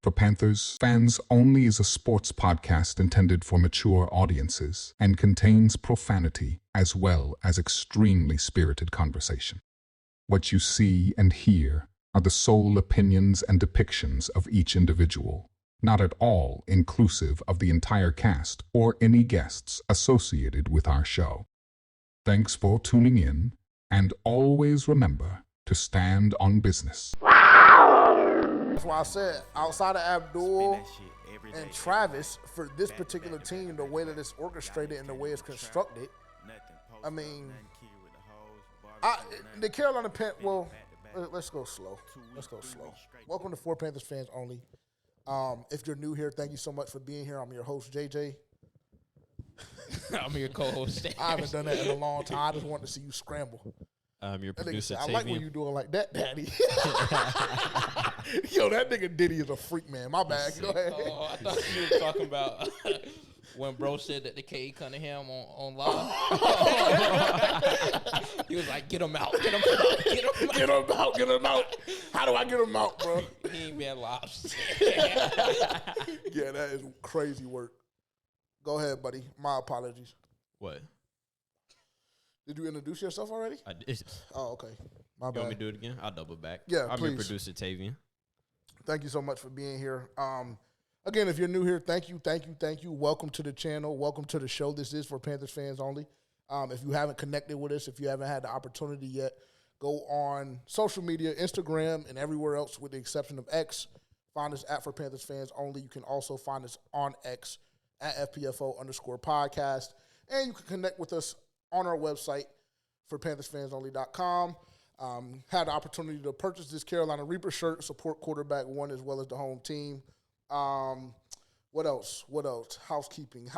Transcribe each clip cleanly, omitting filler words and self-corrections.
For Panthers Fans Only is a sports podcast intended for mature audiences and contains profanity as well as extremely spirited conversation. What you see and hear are the sole opinions and depictions of each individual, not at all inclusive of the entire cast or any guests associated with our show. Thanks for tuning in, and always remember to stand on business. That's why I said, outside of Abdul and Travis, for this particular team, the way that it's orchestrated and the way it's constructed, I mean, the Carolina Panthers, well, let's go slow. Welcome to For Panthers Fans Only. If you're new here, thank you so much for being here. I'm your host, JJ. I'm your co-host. I haven't done that in a long time. I just wanted to see you scramble. Your producer, I like when you doing like that, Daddy. Yo, that nigga Diddy is a freak, man. My bad. Go ahead. Oh, I thought you were talking about when bro said that the K Cunningham on live. He was like, get him out. Get him out. How do I get him out, bro? He ain't been lost. Yeah, that is crazy work. Go ahead, buddy. My apologies. What? Did you introduce yourself already? I did. Oh, okay. My You bad. want me to do it again? I'll double back. Yeah, I'm please. your producer, Tavian. Thank you so much for being here. Again, if you're new here, thank you. Welcome to the channel. Welcome to the show. This is For Panthers Fans Only. If you haven't connected with us, if you haven't had the opportunity yet, go on social media, Instagram, and everywhere else with the exception of X. Find us at For Panthers Fans Only. You can also find us on X at FPFO_podcast. And you can connect with us on our website, for PanthersFansOnly.com. Had the opportunity to purchase this Carolina Reaper shirt, support quarterback one as well as the home team. What else? Housekeeping.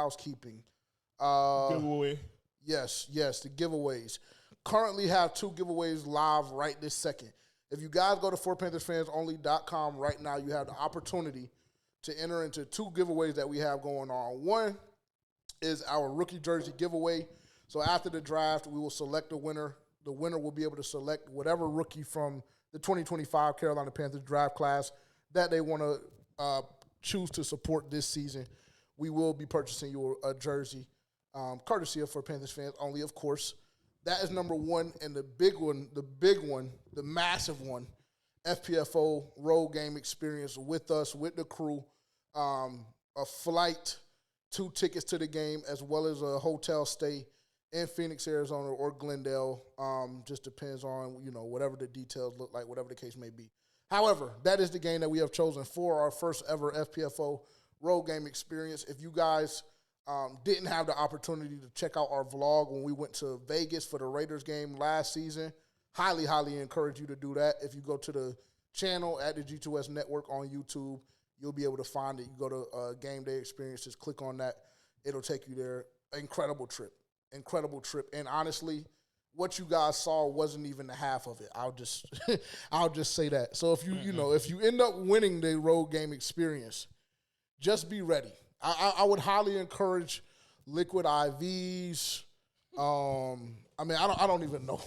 Giveaway. Yes, the giveaways. Currently have 2 giveaways live right this second. If you guys go to forpanthersfansonly.com right now, you have the opportunity to enter into 2 giveaways that we have going on. One is our rookie jersey giveaway. So after the draft, we will select a winner. The winner will be able to select whatever rookie from the 2025 Carolina Panthers draft class that they want to choose to support this season. We will be purchasing you a jersey, courtesy of For Panthers Fans Only, of course. That is number one. And the big one, the massive one, FPFO road game experience with us, with the crew, a flight, 2 tickets to the game, as well as a hotel stay in Phoenix, Arizona, or Glendale. Just depends on, whatever the details look like, whatever the case may be. However, that is the game that we have chosen for our first ever FPFO road game experience. If you guys didn't have the opportunity to check out our vlog when we went to Vegas for the Raiders game last season, highly, highly encourage you to do that. If you go to the channel at the G2S Network on YouTube, you'll be able to find it. You go to Game Day Experiences, click on that. It'll take you there. Incredible trip. And honestly, what you guys saw wasn't even the half of it. I'll just say that. So if if you end up winning the road game experience, just be ready. I would highly encourage liquid IVs. I don't even know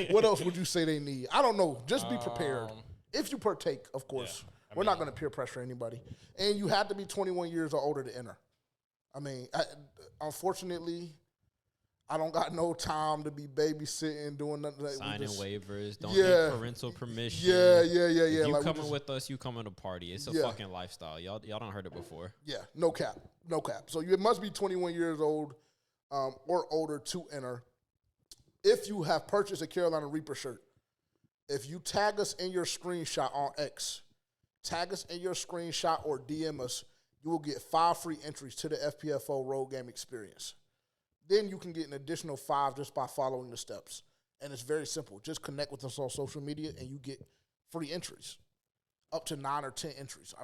what else would you say they need. I don't know. Just be prepared. If you partake, of course. Yeah, we're not going to peer pressure anybody. And you have to be 21 years or older to enter. Unfortunately, I don't got no time to be babysitting, doing nothing. Signing waivers, don't need parental permission. Yeah. If you coming with us, you coming to party. It's a fucking lifestyle. Y'all don't heard it before. Yeah, no cap. So you must be 21 years old or older to enter. If you have purchased a Carolina Reaper shirt, if you tag us in your screenshot on X, or DM us, you will get 5 free entries to the FPFO road game experience. Then you can get an additional 5 just by following the steps. And it's very simple. Just connect with us on social media and you get free entries, up to 9 or 10 entries.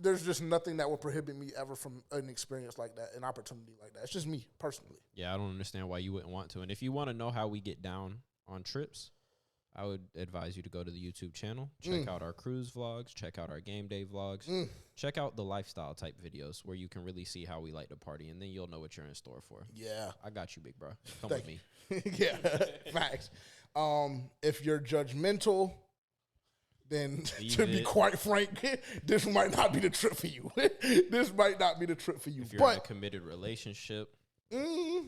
There's just nothing that will prohibit me ever from an experience like that, an opportunity like that. It's just me personally. Yeah, I don't understand why you wouldn't want to. And if you want to know how we get down on trips, I would advise you to go to the YouTube channel, check out our cruise vlogs, check out our game day vlogs, check out the lifestyle type videos where you can really see how we like to party, and then you'll know what you're in store for. Yeah. I got you, big bro. Come with me. Yeah, facts. If you're judgmental, then Leave to be it. quite frank, this might not be the trip for you. This might not be the trip for you. If you're in a committed relationship, they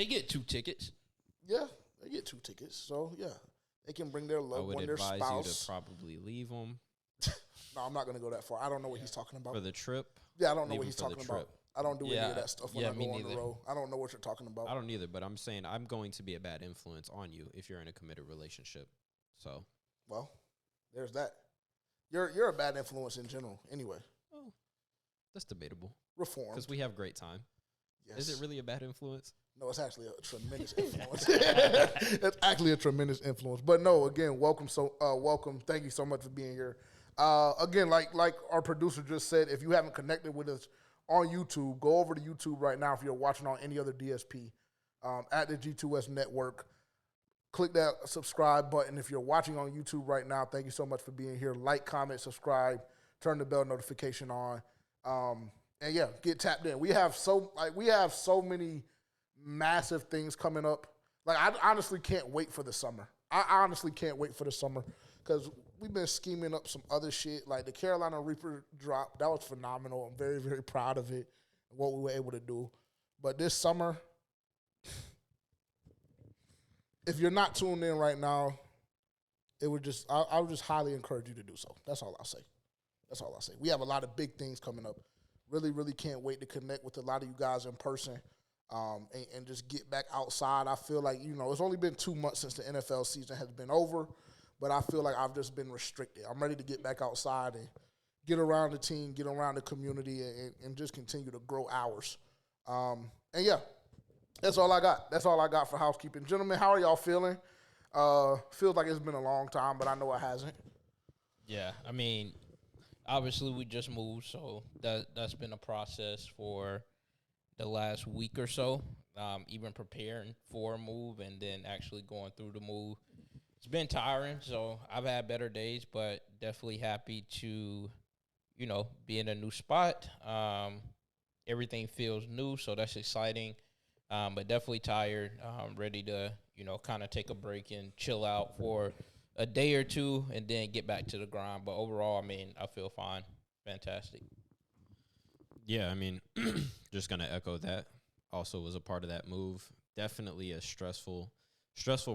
get 2 tickets. Yeah, they get 2 tickets. So, yeah, they can bring their I loved would one, their advise spouse. you to probably leave them No, I'm not going to go that far. I don't know what he's talking about. for the trip. Yeah, I don't know leave what 'em he's for the talking about. trip. I don't do any Yeah, of that stuff when yeah, I me go on the neither. road. I don't know what you're talking about. I don't either, but I'm saying I'm going to be a bad influence on you if you're in a committed relationship. So, Well, there's that. You're a bad influence in general anyway. oh, that's debatable Reformed. because we have great time. Yes. Is it really a bad influence? No, it's actually a tremendous influence. It's actually a tremendous influence. But no, again, welcome. Welcome. Thank you so much for being here. Again, like our producer just said, if you haven't connected with us on YouTube, go over to YouTube right now if you're watching on any other DSP at the G2S Network. Click that subscribe button. If you're watching on YouTube right now, thank you so much for being here. Like, comment, subscribe, turn the bell notification on, and yeah, get tapped in. We have so many massive things coming up. Like, I honestly can't wait for the summer. I honestly can't wait for the summer because we've been scheming up some other shit. Like the Carolina Reaper drop, that was phenomenal. I'm very, very proud of it and what we were able to do. But this summer, if you're not tuned in right now, I would just highly encourage you to do so. That's all I'll say. That's all I'll say. We have a lot of big things coming up. Really, really can't wait to connect with a lot of you guys in person and just get back outside. I feel like, it's only been 2 months since the NFL season has been over, but I feel like I've just been restricted. I'm ready to get back outside and get around the team, get around the community, and just continue to grow ours. And, yeah. That's all I got. That's all I got for housekeeping. Gentlemen, how are y'all feeling? Feels like it's been a long time, but I know it hasn't. Yeah, I mean, obviously we just moved, so that's been a process for the last week or so, even preparing for a move and then actually going through the move. It's been tiring, so I've had better days, but definitely happy to, be in a new spot. Everything feels new, so that's exciting. But definitely tired, ready to, kind of take a break and chill out for a day or two and then get back to the grind. But overall, I mean, I feel fine. Fantastic. Yeah, I mean, just going to echo that. Also was a part of that move. Definitely a stressful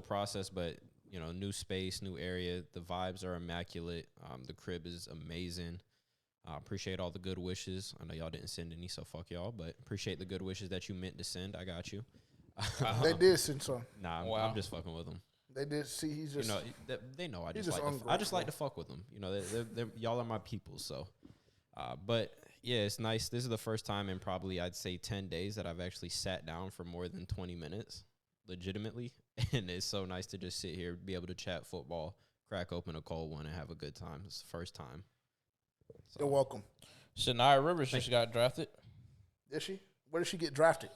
process, but, new space, new area. The vibes are immaculate. The crib is amazing. Appreciate all the good wishes. I know y'all didn't send any, so fuck y'all, but appreciate the good wishes that you meant to send. I got you. They did send some. Nah, Wow. I'm just fucking with them. They did. See, he's just. They know I he's just just I just like ungrateful. to fuck with them. Y'all are my people. So, but yeah, it's nice. This is the first time in probably I'd say 10 days that I've actually sat down for more than 20 minutes, legitimately, and it's so nice to just sit here, be able to chat football, crack open a cold one, and have a good time. It's the first time. So, You're welcome. Shania Rivers just got drafted. Is she? Where did she get drafted?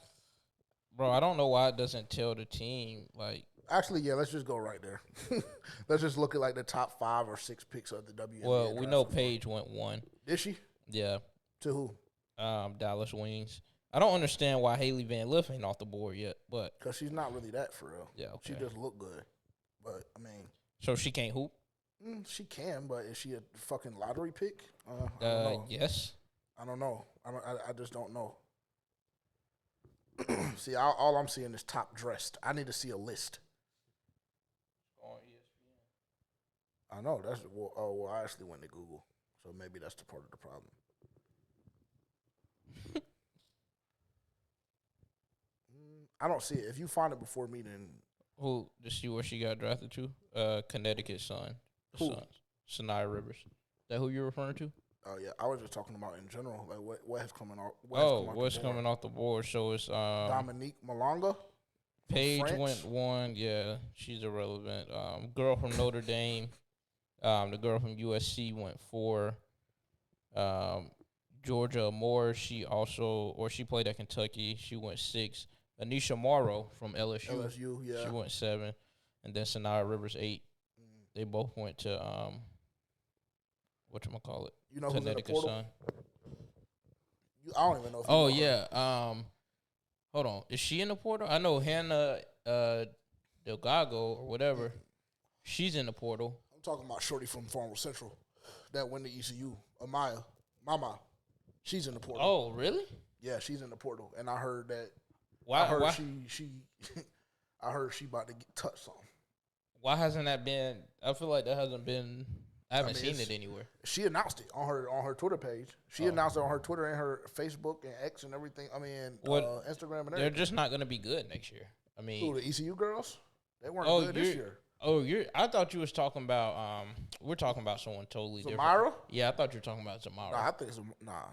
Bro, I don't know why it doesn't tell the team, like, Actually, yeah, let's just go right there. Let's just look at like the top 5 or 6 picks of the WNBA. well, we draft know so far. Paige went 1. Did she? Yeah, To who? Dallas Wings. I don't understand why Haley Van Lith ain't off the board yet, but Because she's not really that for real. yeah, She okay. just looked good. But, I mean, So she can't hoop? she can, but is she a fucking lottery pick? I don't know. Yes. I don't know. I just don't know. See, all I'm seeing is top dressed. I need to see a list. I know that's well. I actually went to Google, so maybe that's the part of the problem. I don't see it. If you find it before me, then Who? To see where she got drafted to? Connecticut Sun. Who? Suns. Shania Rivers. That who you're referring to? oh yeah, I was just talking about in general, like what has coming off. What's coming off the board? So it's Dominique Malonga. Paige France? went 1. Yeah, she's irrelevant. Girl from Notre Dame. The girl from USC went 4. Georgia Moore, she played at Kentucky. She went 6. Anisha Morrow from LSU. LSU, yeah. She went 7. And then Shania Rivers 8. They both went to whatchamacallit? You know who's in the Connecticut portal? Sun. I don't even know. If you Oh know her. yeah. Hold on. Is she in the portal? I know Hannah Delgado or whatever. She's in the portal. I'm Talking about Shorty from Farmville Central that went to ECU, Amaya, Mama. She's in the portal. Oh, really? Yeah, she's in the portal, and I heard that. Why? I heard Why? she I heard she about to get touched on. Why hasn't that been? I feel like that hasn't been. I haven't seen it's- it anywhere. She announced it on her Twitter page. She announced it on her Twitter and her Facebook and X and everything. I mean, Instagram and They're everything. just not going to be good next year. I mean, Who, the ECU girls? They weren't Oh, good this year. I thought you was talking about. We're talking about someone totally different. Zamira? Yeah, I thought you were talking about Zamira. Nah, I think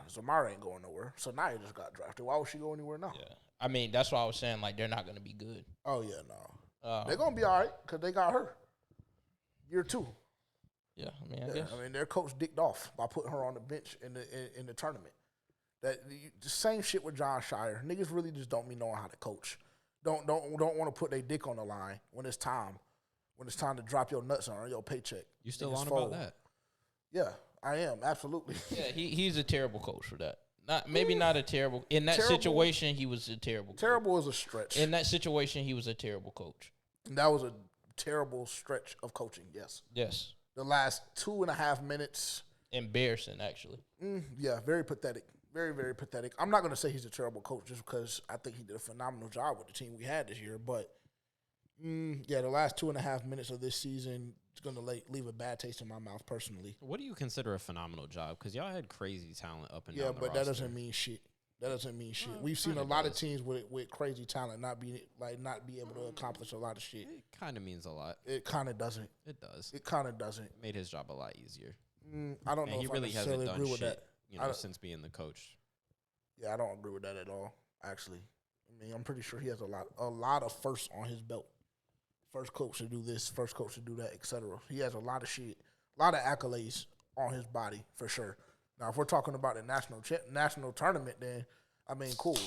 Zamira ain't going nowhere. Sanaya just got drafted. Why would she go anywhere now? Yeah, I mean that's why I was saying like they're not going to be good. Oh yeah, no. They're gonna be all right because they got her. Year 2. Yeah, I mean I guess. I mean their coach dicked off by putting her on the bench in the tournament. The same shit with John Shire. Niggas really just don't be knowing how to coach. Don't want to put their dick on the line when it's time. When it's time to drop your nuts on your paycheck. You still Niggas on fold. about that? Yeah, I am absolutely. Yeah, he's a terrible coach for that. Not a terrible in that Terrible. situation. He was a terrible. Terrible is a stretch. In that situation, he was a terrible coach. That was a terrible stretch of coaching. Yes. Yes, The last 2.5 minutes. embarrassing actually. Yeah, very pathetic. Very, very pathetic. I'm not going to say he's a terrible coach just because I think he did a phenomenal job with the team we had this year. But, yeah, the last 2.5 minutes of this season is going to leave a bad taste in my mouth personally. What do you consider a phenomenal job? Because y'all had crazy talent up and Yeah, down the but roster. that doesn't mean shit. That doesn't mean shit. Well, We've seen a kinda lot of does. teams with crazy talent not be able to accomplish a lot of shit. It kind of means a lot. It kind of doesn't. It does. It kind of doesn't. Made his job a lot easier. I don't know And he if really I hasn't necessarily done agree with shit, that. since being the coach. Yeah, I don't agree with that at all. Actually, I mean, I'm pretty sure he has a lot of firsts on his belt. First coach to do this, first coach to do that, etc. He has a lot of shit, a lot of accolades on his body for sure. Now, if we're talking about the national tournament, then I mean, cool.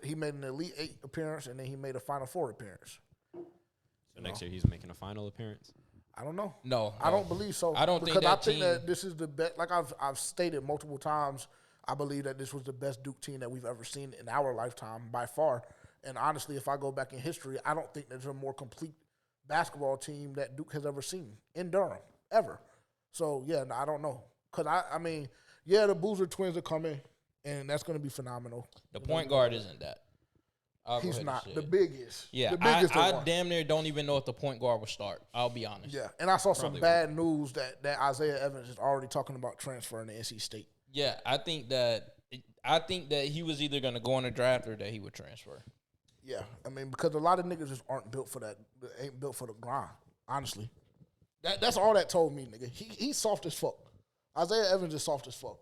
He made an Elite 8 appearance and then he made a Final 4 appearance. So next year he's making a final appearance. I don't know. No, I don't believe so. I don't think because that I think team- that this is the best. Like I've stated multiple times, I believe that this was the best Duke team that we've ever seen in our lifetime by far. And honestly, if I go back in history, I don't think there's a more complete basketball team that Duke has ever seen in Durham ever. So yeah, I don't know because I mean, yeah, the Boozer twins are coming, and that's going to be phenomenal. The point guard isn't that. I'll go He's ahead and not say the it. biggest. Yeah, the biggest I one. damn near don't even know if the point guard will start. I'll be honest. Yeah, and I saw some Probably bad news that Isaiah Evans is already talking about transferring to NC State. Yeah, I think that he was either going to go on the draft or that he would transfer. Yeah, I mean, because a lot of niggas just aren't built for that, ain't built for the grind, honestly. That's all that told me, nigga. He's soft as fuck. Isaiah Evans is soft as fuck.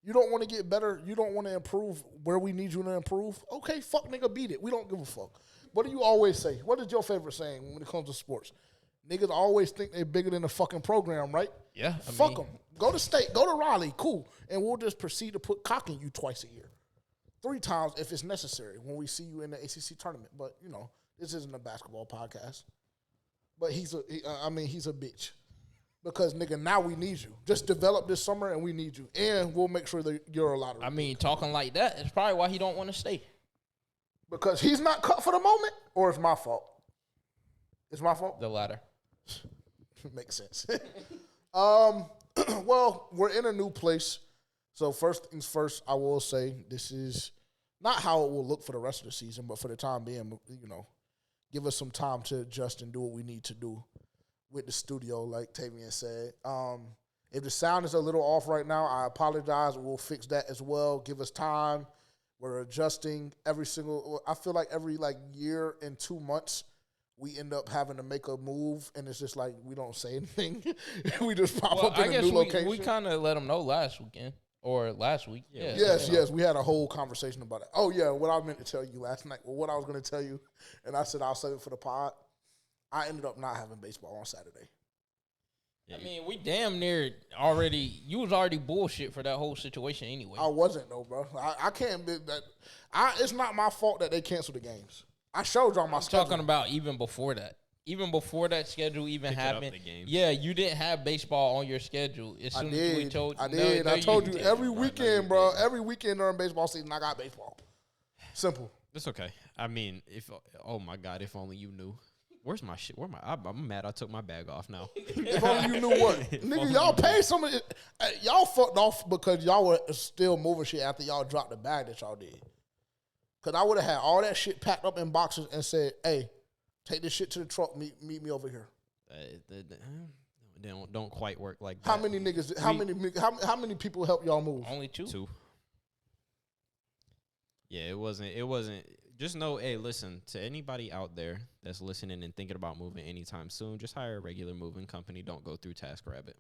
You don't want to get better, you don't want to improve where we need you to improve, okay, fuck nigga, beat it. We don't give a fuck. What do you always say? What is your favorite saying when it comes to sports? Niggas always think they're bigger than the fucking program, right? Yeah, Fuck them. Go to state, go to Raleigh, cool. And we'll just proceed to put cock in you twice a year. 3 times if it's necessary when we see you in the ACC tournament. But, you know, this isn't a basketball podcast. But he's a bitch. Because, nigga, now we need you. Just develop this summer and we need you. And we'll make sure that you're a lottery. I mean, talking like that is probably why he don't want to stay. Because he's not cut for the moment, or it's my fault? It's my fault? The latter. Makes sense. Well, we're in a new place. So first things first, I will say this is not how it will look for the rest of the season, but for the time being, you know, give us some time to adjust and do what we need to do with the studio, like Tavian said. If the sound is a little off right now, I apologize. We'll fix that as well. Give us time. We're adjusting I feel like every year and 2 months, we end up having to make a move, and it's just like we don't say anything. We just pop up in a new location. We kind of let him know last weekend or last week. Yeah. Yes, we had a whole conversation about it. Oh, yeah, what I meant to tell you last night, what I was going to tell you, and I said I'll save it for the pod, I ended up not having baseball on Saturday. Yeah, I mean, we damn near already. You was already bullshit for that whole situation anyway. I wasn't, though, bro. I can't be that. It's not my fault that they canceled the games. I showed y'all my I'm schedule. talking about even before that. Even before that schedule even Picking up happened. the games. Yeah, you didn't have baseball on your schedule. As soon as we told I no, did. no, I told you didn't. every Right, no, weekend, you bro. didn't. Every weekend during baseball season, I got baseball. Simple. It's okay. I mean, oh my God, if only you knew. Where's my shit? I'm mad I took my bag off now. If only you knew what. Nigga, y'all paid some of it. Y'all fucked off because y'all were still moving shit after y'all dropped the bag that y'all did. Because I would have had all that shit packed up in boxes and said, hey, take this shit to the truck, meet me over here. Don't quite work like that. How many niggas, how many people helped y'all move? Only two. Two. Yeah, it wasn't. Just know, hey, listen, to anybody out there that's listening and thinking about moving anytime soon, just hire a regular moving company. Don't go through TaskRabbit.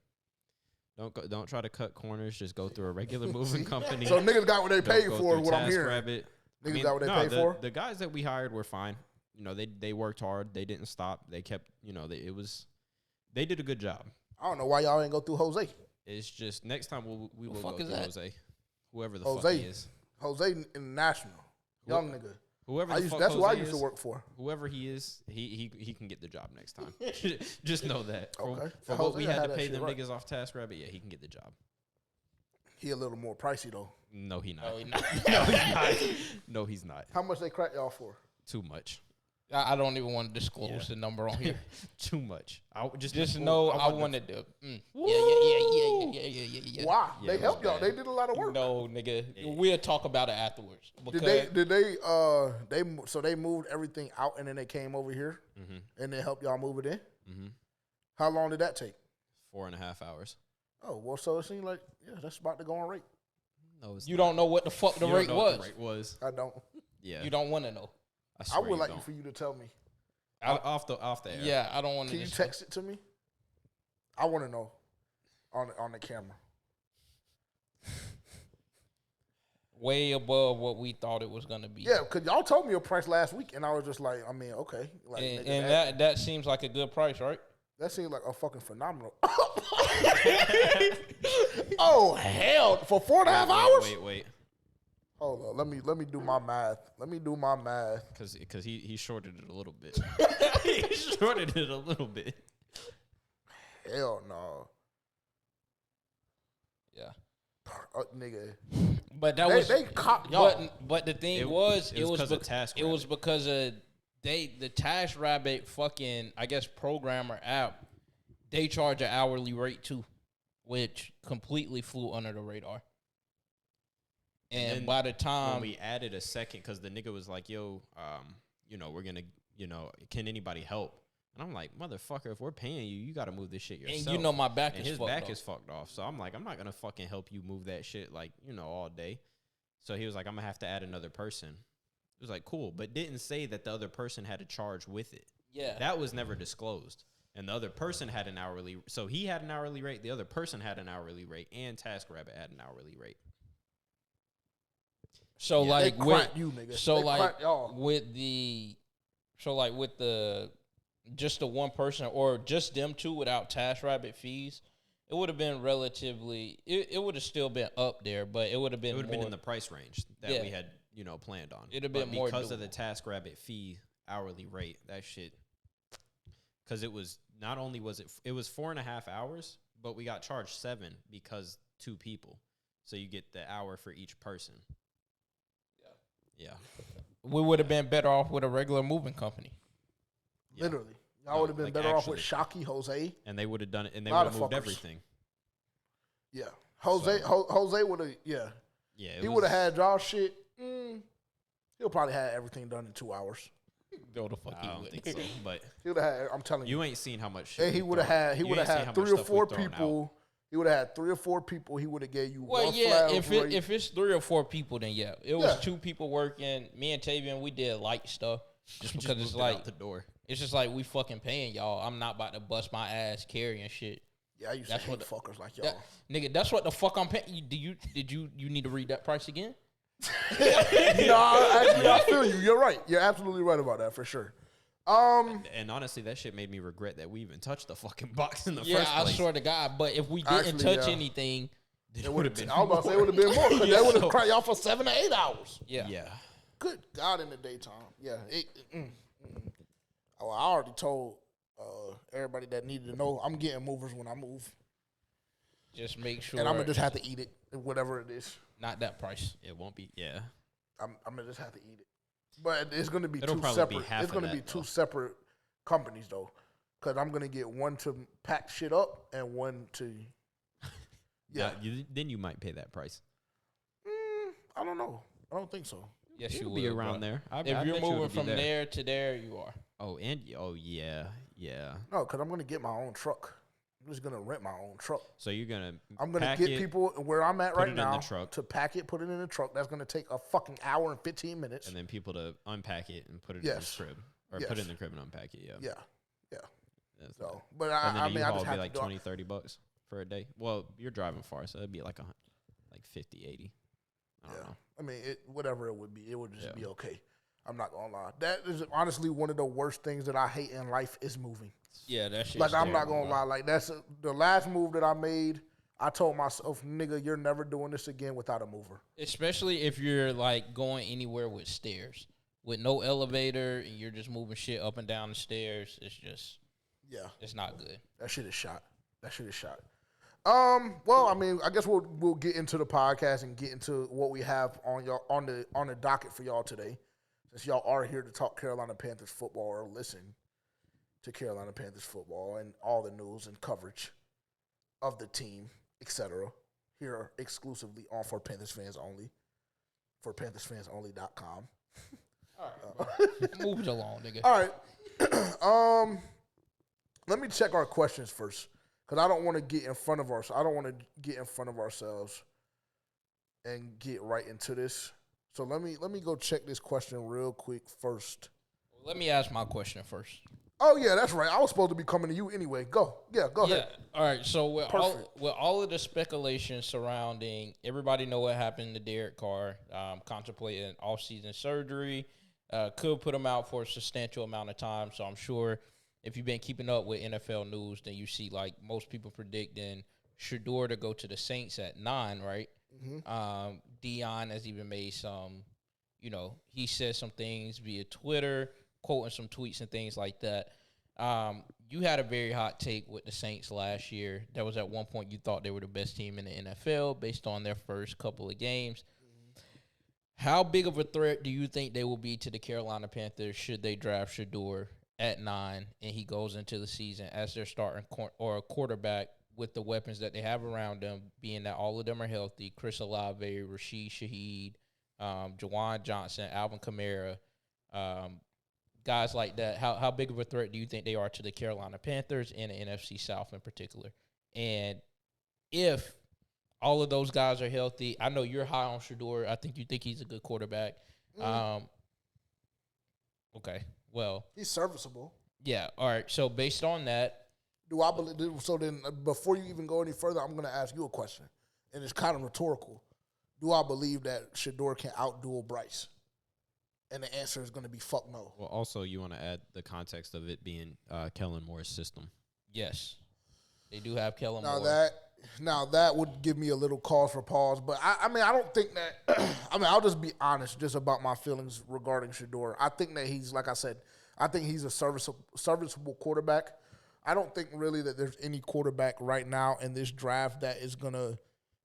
Don't try to cut corners. Just go through a regular moving company. So niggas got what they paid for, what I'm hearing. Rabbit. Niggas got what they paid for? The guys that we hired were fine. You know, they worked hard. They didn't stop. They kept, you know, they did a good job. I don't know why y'all ain't go through Jose. It's just next time we will go through that? Jose. Whoever the fuck he is. Jose International. Young nigga. Whoever that's who I used to work for. Whoever he is, he can get the job next time. Just know that. Okay. For what we had to pay them niggas off TaskRabbit, yeah, he can get the job. He a little more pricey though. No, he not. No, he not. No, he's not. No, he's not. How much they crack y'all for? Too much. I don't even want to disclose the number on here. Too much. Just know I wanted to. Yeah. Why? Yeah, they helped y'all. They did a lot of work. No, nigga. We'll talk about it afterwards. Did they moved everything out and then they came over here and they helped y'all move it in? Mm-hmm. How long did that take? 4.5 hours. Oh, well, so it seemed like, yeah, that's about to go on rate. No, it's you not. don't know what the fuck the You don't rate know what was. the rate was. I don't. Yeah. You don't want to know. I would like for you to tell me. Off the air. Yeah, I don't want to. Can you text it to me? I want to know on the camera. Way above what we thought it was gonna be. Yeah, because y'all told me a price last week, and I was just like, I mean, okay. Like, and that seems like a good price, right? that seems like a fucking phenomenal. Oh, hell. For 4.5 hours? Wait. Hold on. Let me do my math. Because he shorted it a little bit. He shorted it a little bit. Hell no. Yeah. Nigga. But that was they caught y'all. But the thing It was was TaskRabbit. it was because of the TaskRabbit fucking, I guess, programmer app. They charge an hourly rate too, which completely flew under the radar. And by the time when we added a second, because the nigga was like, yo, you know, we're going to, you know, can anybody help? And I'm like, motherfucker, if we're paying you, you got to move this shit yourself. and you know my back and is his fucked back up. is fucked off. So I'm like, I'm not going to fucking help you move that shit, like, you know, all day. So he was like, I'm going to have to add another person. It was like, cool, but didn't say that the other person had a charge with it. Yeah. That was never disclosed. And the other person had an hourly, so he had an hourly rate, the other person had an hourly rate, and TaskRabbit had an hourly rate. So Yeah. like They with cracked you, nigga. so They like cracked y'all. with the just the one person or just them two without TaskRabbit fees, it would have been relatively. It would have still been up there, but it would have been. It would have more, been in the price range that Yeah. we had, you know, planned on. It'd have But been more because of the doable. TaskRabbit fee hourly rate. That shit, because it was not only was it was 4.5 hours, but we got charged 7 because 2 people, so you get the hour for each person. Yeah. We would have been better off with a regular moving company. Yeah. Literally. Y'all No, would have been like better off with actually. Shockey, Jose. And they would have done it, and they Lot would of have moved fuckers. everything. Yeah. Jose would have, yeah. Yeah, He would have had y'all shit. He'll probably have everything done in 2 hours. No, the fuck I don't think so, but He would have had, I'm telling you. you ain't seen how much shit. And he we would have thrown- had, he you would have ain't seen how had much 3 or stuff we 4 thrown out. people. He would have had 3 or 4 people. He would have gave you Well, one yeah. flat rate. If it's 3 or 4 people, then yeah, it was Yeah. 2 people working. Me and Tavian, we did light stuff just because Just it's moved it like out the door. it's just like we fucking paying y'all. I'm not about to bust my ass carrying shit. Yeah, I used That's to hate what fuckers like y'all. That, nigga, that's what the fuck I'm paying. Did you need to read that price again? I feel you. You're right. You're absolutely right about that for sure. And honestly, that shit made me regret that we even touched the fucking box in the Yeah, first I place. swear to God. But if we didn't Actually, touch yeah. anything, It would have been. I was about to say it would have been more because they would have cracked y'all for 7 to 8 hours. yeah. Yeah. Good God, in the daytime. Yeah. Oh, I already told everybody that needed to know I'm getting movers when I move. Just make sure. And I'm going to just have to eat it, whatever it is. not that price. It won't be. Yeah. I'm going to just have to eat it. But it's going to be It'll two probably be separate. half It's of going to be that, two though. separate companies though, because I'm gonna get one to pack shit up and one to. Yeah. Then you might pay that price. I don't know. I don't think so. Yes, You'll you be will, around bro. there. If you're moving from there to there, you are. Oh, yeah. No, because I'm gonna get my own truck. I'm just gonna rent my own truck. So you're gonna. I'm gonna get people where I'm at right now to pack it, put it in the truck. That's gonna take a fucking hour and 15 minutes. And then people to unpack it and put it in the crib, or put it in the crib and unpack it. Yeah. So, but I mean, I just have be like to $20-$30 for a day. Well, you're driving far, so it'd be like 50, 80. I don't know. I mean, whatever it would be, it would just be okay. I'm not gonna lie. That is honestly one of the worst things that I hate in life is moving. Yeah, that shit. Like I'm not gonna lie. Like that's the last move that I made. I told myself, nigga, you're never doing this again without a mover. Especially if you're like going anywhere with stairs, with no elevator, and you're just moving shit up and down the stairs. It's just, it's not good. That shit is shot. Well, I mean, I guess we'll get into the podcast and get into what we have on the docket for y'all today, since y'all are here to talk Carolina Panthers football or listen to Carolina Panthers football and all the news and coverage of the team, etc. Here exclusively on For Panthers Fans Only, for PanthersFansOnly.com. All right, move it along, nigga. All right, let me check our questions first. Because I don't want to get in front of ourselves and get right into this. So let me go check this question real quick first. Let me ask my question first. Oh yeah, that's right. I was supposed to be coming to you anyway. Go ahead. All right. So with all of the speculation surrounding, everybody know what happened to Derek Carr, contemplating off-season surgery, could put him out for a substantial amount of time. So I'm sure, if you've been keeping up with NFL news, then you see like most people predicting Shedeur to go to the Saints at 9, right? Mm-hmm. Dion has even made some, he said some things via Twitter, quoting some tweets and things like that. You had a very hot take with the Saints last year. That was at one point you thought they were the best team in the NFL based on their first couple of games. Mm-hmm. How big of a threat do you think they will be to the Carolina Panthers should they draft Shedeur at 9 and he goes into the season as their starting or a quarterback with the weapons that they have around them, being that all of them are healthy? Chris Olave, Rashid Shaheed, Jawan Johnson, Alvin Kamara, guys like that. How big of a threat do you think they are to the Carolina Panthers and the NFC South in particular? And if all of those guys are healthy, I know you're high on Shedeur. I think you think he's a good quarterback. Okay. Well, he's serviceable. Yeah. All right. So based on that, do I believe? So then, before you even go any further, I'm going to ask you a question, and it's kind of rhetorical. Do I believe that Shedeur can outduel Bryce? And the answer is going to be fuck no. Well, also you want to add the context of it being Kellen Moore's system. Yes, they do have Kellen Moore. Now that would give me a little cause for pause, but I mean, I don't think that. I mean, I'll just be honest, just about my feelings regarding Shedeur. I think that he's, like I said, I think he's a serviceable quarterback. I don't think really that there's any quarterback right now in this draft that is gonna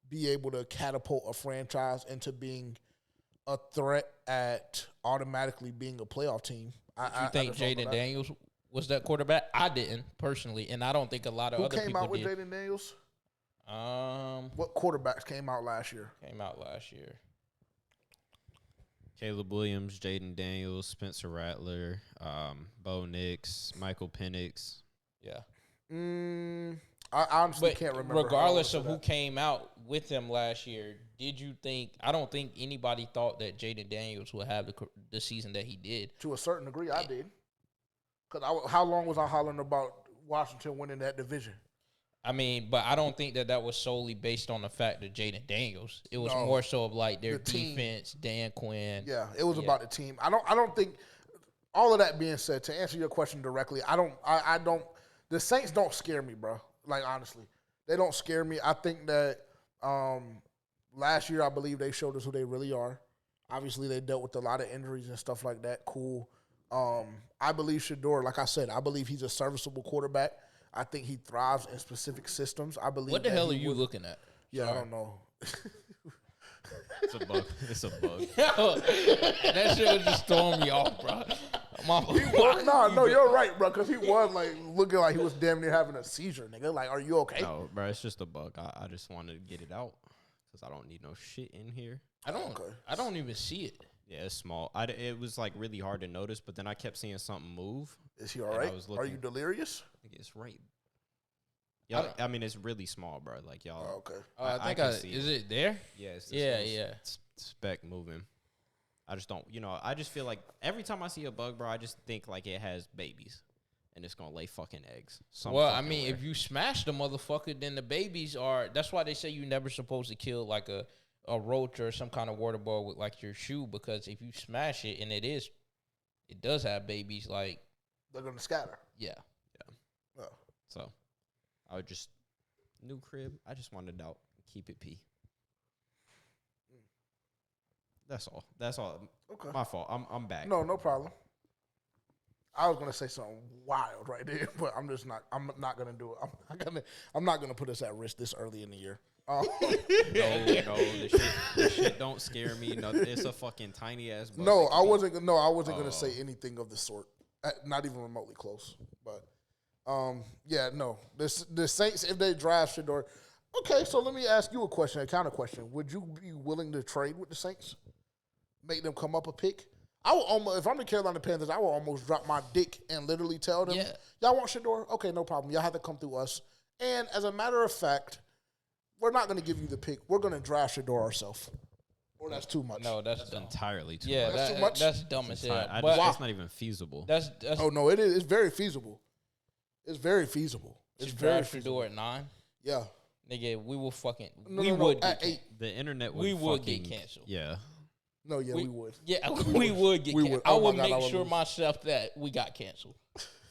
be able to catapult a franchise into being a threat at automatically being a playoff team. You think Jaden Daniels was that quarterback? I didn't personally, and I don't think a lot of other people did. Who came out with Jaden Daniels? What quarterbacks came out last year? Caleb Williams, Jaden Daniels, Spencer Rattler, Bo Nix, Michael Penix. Yeah. I honestly can't remember. Regardless of who came out with them last year, did you think? I don't think anybody thought that Jaden Daniels would have the season that he did. To a certain degree, I did. Because how long was I hollering about Washington winning that division? I mean, but I don't think that was solely based on the fact that Jaden Daniels. It was more so of like their defense, Dan Quinn. Yeah, it was about the team. I don't think. All of that being said, to answer your question directly, I don't. The Saints don't scare me, bro. Like, honestly, they don't scare me. I think that last year, I believe they showed us who they really are. Obviously, they dealt with a lot of injuries and stuff like that. Cool. I believe Shedeur, like I said, I believe he's a serviceable quarterback. I think he thrives in specific systems. I believe. What the hell are you looking at? Yeah, sorry. I don't know. It's a bug. It's a bug. That shit was just throwing me off, bro. I'm No, you're right, bro. Because he was like looking like he was damn near having a seizure, nigga. Like, are you okay? No, bro, it's just a bug. I just wanted to get it out because I don't need no shit in here. I don't even see it. Yeah, it's small. It was like really hard to notice, but then I kept seeing something move. Is he all right? Are you delirious? I think it's right. Yeah, I mean it's really small, bro. Like y'all. Oh, okay. I think can see is it there? Yeah, it's Yeah. Speck moving. I just don't. I just feel like every time I see a bug, bro, I just think like it has babies, and it's gonna lay fucking eggs. Well, I mean, if you smash the motherfucker, then the babies are. That's why they say you're never supposed to kill like a roach or some kind of water ball with like your shoe, because if you smash it and it does have babies, like they're gonna scatter. Yeah. Oh. So I would just new crib. I just wanted out, keep it P. That's all. Okay. My fault. I'm back. No problem. I was gonna say something wild right there, but I'm just not. I'm not gonna do it. I'm not gonna put us at risk this early in the year. No, this shit don't scare me. No, it's a fucking tiny ass bug. No, I wasn't gonna say anything of the sort. Not even remotely close. But yeah, no. The Saints, if they draft Shedeur, okay. So let me ask you a question, a counter question. Would you be willing to trade with the Saints? Make them come up a pick? I will almost, if I'm the Carolina Panthers, I will almost drop my dick and literally tell them, y'all want Shedeur? Okay, no problem. Y'all have to come through us. And as a matter of fact, we're not going to give you the pick. We're going to draft Shedeur ourselves. Or that's too much. No, that's entirely too much. That's too much. That's dumb as hell. That's not even feasible. That's oh, no, it is. It's very feasible. It's very feasible. It's very feasible. Shedeur at 9? Yeah. Nigga, we will fucking... No, we would at 8. The internet would would get canceled. Yeah. No, yeah, we would. Yeah, we would get canceled. I would make sure myself that we got canceled.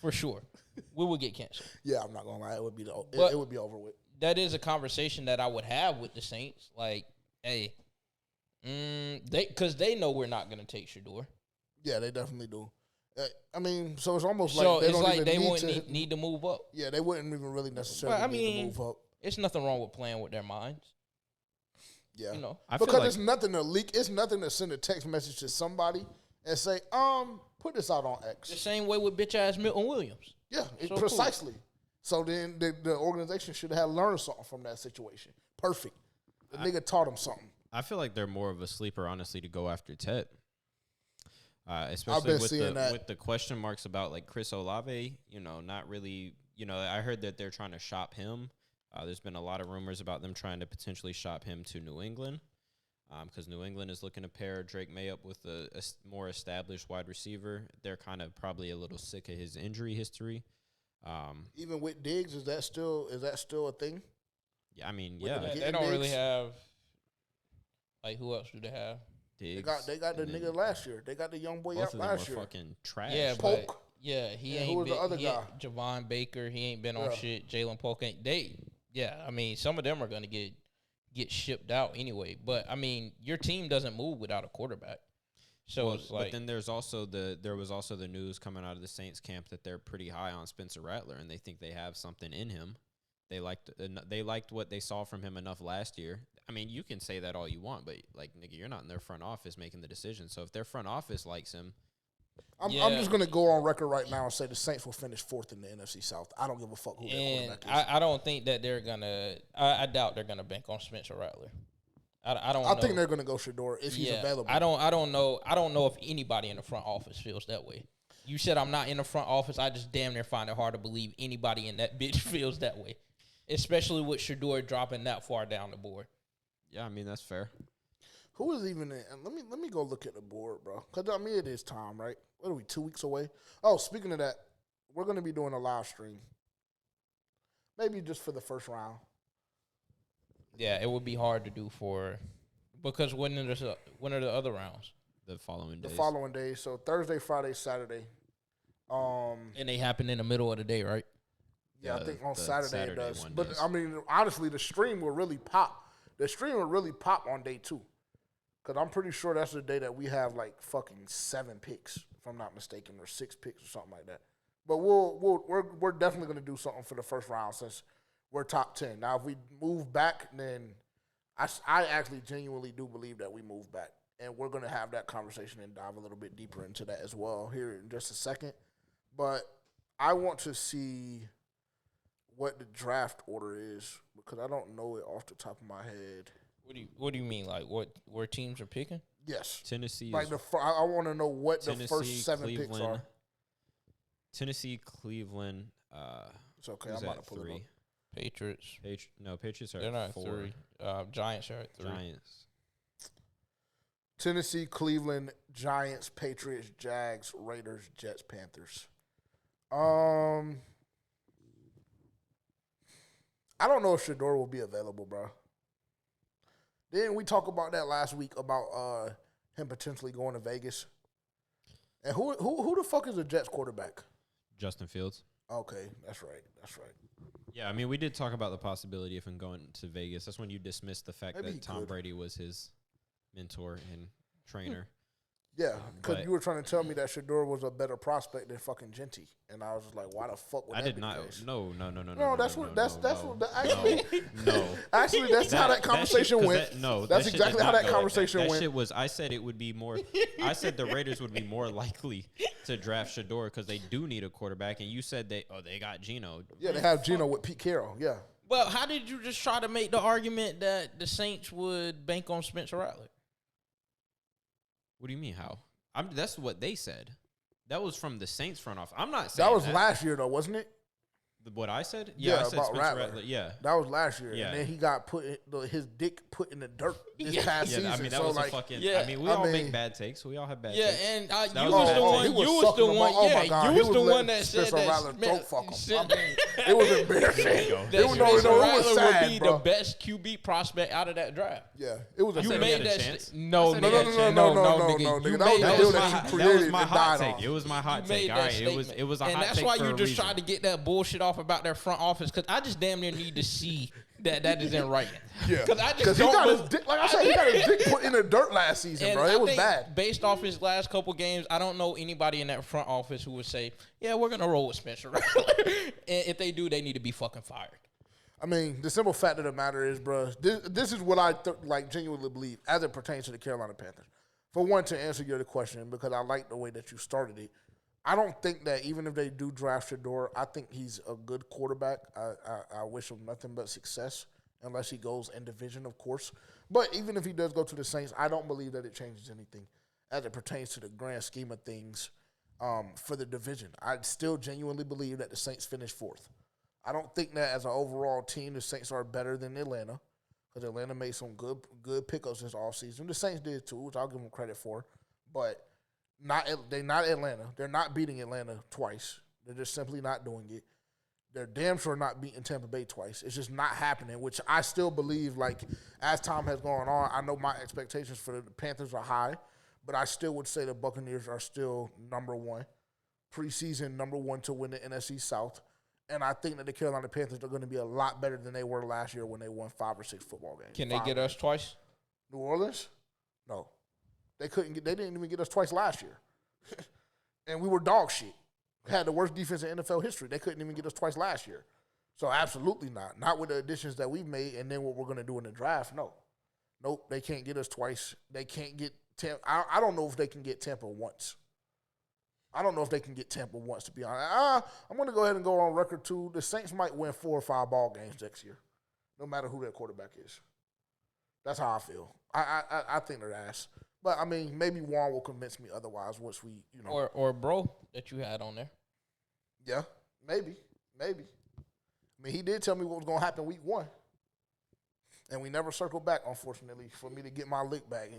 For sure. We would get canceled. Yeah, I'm not going to lie. It would be over with. That is a conversation that I would have with the Saints. Like, hey, because they know we're not going to take Shedeur. Yeah, they definitely do. I mean, so it's almost so like they wouldn't need to move up. Yeah, they wouldn't even really necessarily need to move up. It's nothing wrong with playing with their minds. Yeah, because it's nothing to leak. It's nothing to send a text message to somebody and say, put this out on X. The same way with bitch ass Milton Williams. Yeah, precisely. Cool. So then the organization should have learned something from that situation. Perfect. The nigga taught him something. I feel like they're more of a sleeper, honestly, to go after Tet. Especially with the question marks about like Chris Olave, not really. I heard that they're trying to shop him. There's been a lot of rumors about them trying to potentially shop him to New England, because New England is looking to pair Drake May up with a more established wide receiver. They're kind of probably a little sick of his injury history. Even with Diggs, is that still a thing? Yeah, I mean, they don't really have. Like, who else do they have? Diggs. They got the nigga last year. They got the young boy out last year. Fucking trash. Yeah, Polk. He ain't. Who was the other guy? Javon Baker. He ain't been on shit. Jalen Polk ain't. I mean, some of them are gonna get shipped out anyway. But I mean, your team doesn't move without a quarterback. So it's like. But then there was also the news coming out of the Saints camp that they're pretty high on Spencer Rattler and they think they have something in him. They liked what they saw from him enough last year. I mean, you can say that all you want, but like, nigga, you're not in their front office making the decision. So if their front office likes him, I'm just gonna go on record right now and say the Saints will finish 4th in the NFC South. I don't give a fuck who their quarterback is. I don't think that they're gonna. I doubt they're gonna bank on Spencer Rattler. I don't. I think they're gonna go Shedeur if he's available. I don't know. I don't know if anybody in the front office feels that way. You said I'm not in the front office. I just damn near find it hard to believe anybody in that bitch feels that way, especially with Shedeur dropping that far down the board. Yeah, I mean that's fair. Who is even in? Let me go look at the board, bro. Because I mean it is time, right? What are we, 2 weeks away? Oh, speaking of that, we're gonna be doing a live stream. Maybe just for the first round. Yeah, it would be hard to do because when are the other rounds? The following days. The following days. So Thursday, Friday, Saturday. And they happen in the middle of the day, right? Yeah, I think on Saturday it does. But does. I mean, honestly, the stream will really pop. The stream will really pop on day 2. Because I'm pretty sure that's the day that we have like fucking 7 picks, if I'm not mistaken, or 6 picks or something like that. But we're definitely gonna do something for the first round since we're top 10. Now, if we move back, then I actually genuinely do believe that we move back. And we're going to have that conversation and dive a little bit deeper into that as well here in just a second. But I want to see what the draft order is because I don't know it off the top of my head. What do you mean? Like where teams are picking? Yes. Tennessee. Like I want to know what the first 7 Cleveland, picks are. Tennessee, Cleveland. It's okay. I'm about to pull 3? it up. Patriots. Patriots are They're at not 4. 3. Giants are at 3. Giants. Tennessee, Cleveland, Giants, Patriots, Jags, Raiders, Jets, Panthers. I don't know if Shedeur will be available, bro. Didn't we talk about that last week about him potentially going to Vegas? And who the fuck is the Jets quarterback? Justin Fields. Okay, that's right. Yeah, I mean, we did talk about the possibility of him going to Vegas. That's when you dismissed the fact Maybe that Tom Brady was his mentor and trainer. Yeah, because you were trying to tell me that Shedeur was a better prospect than fucking Genty, and I was just like, why the fuck would I that did be not. the case? No. Actually, that's how that conversation went. That's exactly how that conversation went. That shit was. I said it would be more. I said the Raiders would be more likely to draft Shedeur because they do need a quarterback, and you said they got Geno. Yeah, they have Geno with Pete Carroll. Yeah. Well, how did you just try to make the argument that the Saints would bank on Spencer Rattler? What do you mean? How? That's what they said. That was from the Saints front office. I'm not saying that was last year though, wasn't it? What I said? Yeah, I said about Spencer Rattler. Yeah, that was last year. Yeah. And then he got his dick put in the dirt this past season. I mean, that so was like, a fucking. Yeah, I mean, we all make bad takes. We all have bad takes. Yeah, and That you was was a the bad one. take. You was the one. Yeah, you was the one that said Spencer Rattler that. throat fuck him. I mean, it was embarrassing. That It was Spencer Rattler sad, would be bro. the best QB prospect out of that draft. Yeah, it was. You You said made we had a that. chance. No, I said nigga. no, nigga. nigga. You That made was that the deal that you created was my and hot died take. on. It was my hot You take. made All that right, statement. it was a and hot that's take why for you a just reason. tried to get that bullshit off about their front office because I just damn near need to see that is in writing. Yeah, because I just he don't. got his dick. Like I said, he got his dick put in the dirt last season, And bro. I It was think bad. Based off his last couple games, I don't know anybody in that front office who would say, "Yeah, we're gonna roll with Spencer Rattler." And if they do, they need to be fucking fired. I mean, the simple fact of the matter is, bro, this is what I genuinely believe as it pertains to the Carolina Panthers. For one, to answer your question, because I like the way that you started it, I don't think that even if they do draft Shedeur, I think he's a good quarterback. I wish him nothing but success, unless he goes in division, of course. But even if he does go to the Saints, I don't believe that it changes anything as it pertains to the grand scheme of things for the division. I still genuinely believe that the Saints finish 4th. I don't think that as an overall team, the Saints are better than Atlanta because Atlanta made some good pickups this offseason. The Saints did too, which I'll give them credit for. But they're not Atlanta. They're not beating Atlanta twice. They're just simply not doing it. They're damn sure not beating Tampa Bay twice. It's just not happening, which I still believe, like, as time has gone on, I know my expectations for the Panthers are high, but I still would say the Buccaneers are still number 1. Preseason number 1 to win the NFC South. And I think that the Carolina Panthers are going to be a lot better than they were last year when they won 5 or 6 football games. Can they get us twice? New Orleans? No. They didn't even get us twice last year. And we were dog shit. Had the worst defense in NFL history. They couldn't even get us twice last year. So absolutely not. Not with the additions that we've made and then what we're going to do in the draft. No. Nope, they can't get us twice. They can't get Tampa. I don't know if they can get Tampa once. I don't know if they can get Tampa once, to be honest. I'm going to go ahead and go on record, too. The Saints might win 4 or 5 ball games next year, no matter who their quarterback is. That's how I feel. I think they're ass. But, I mean, maybe Juan will convince me otherwise once we, Or bro that you had on there. Yeah, maybe. I mean, he did tell me what was going to happen week 1. And we never circled back, unfortunately, for me to get my lick back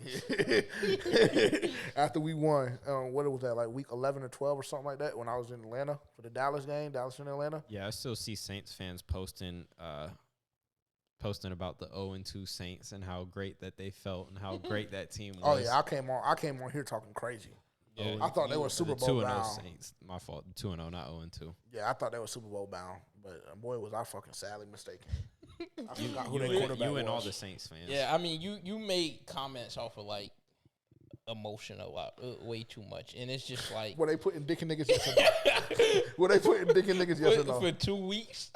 after we won. What was that, like week 11 or 12 or something like that when I was in Atlanta for the Dallas game, Dallas in Atlanta? Yeah, I still see Saints fans posting about the 0-2 Saints and how great that they felt and how great that team was. Oh, yeah, I came on here talking crazy. Yeah, I thought they were Super Bowl bound. 2-0 Saints. My fault. 2-0, not 0-2. Yeah, I thought they were Super Bowl bound. But, boy, was I fucking sadly mistaken. I forgot who their quarterback was. You and all the Saints fans. Yeah, I mean, you made comments off of, like, emotion a lot, way too much. And it's just like... Were they putting dick in niggas yes or no? For 2 weeks.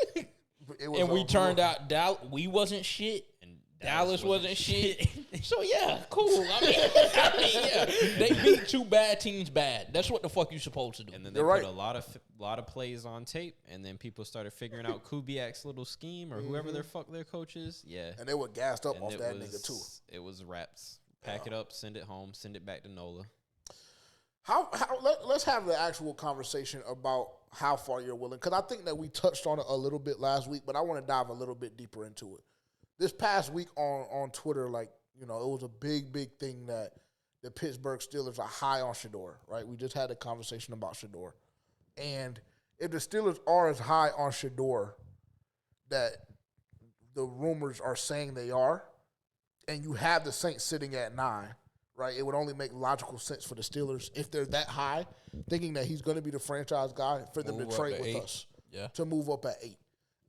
And we turned out we wasn't shit. And Dallas wasn't shit. So yeah, cool. Yeah, they beat two bad teams bad. That's what the fuck you supposed to do. And then they put a lot of plays on tape, and then people started figuring out Kubiak's little scheme or whoever their coach is. Yeah, and they were gassed up off that nigga too. It was raps. Pack it up, send it home, send it back to NOLA. Let's have the actual conversation about how far you're willing, because I think that we touched on it a little bit last week, but I want to dive a little bit deeper into it. This past week on Twitter, like, you know, it was a big thing that the Pittsburgh Steelers are high on Shedeur, right? We just had a conversation about Shedeur. And if the Steelers are as high on Shedeur that the rumors are saying they are, and you have the Saints sitting at 9, right, it would only make logical sense for the Steelers, if they're that high, thinking that he's going to be the franchise guy, for them to trade with us to move up at 8.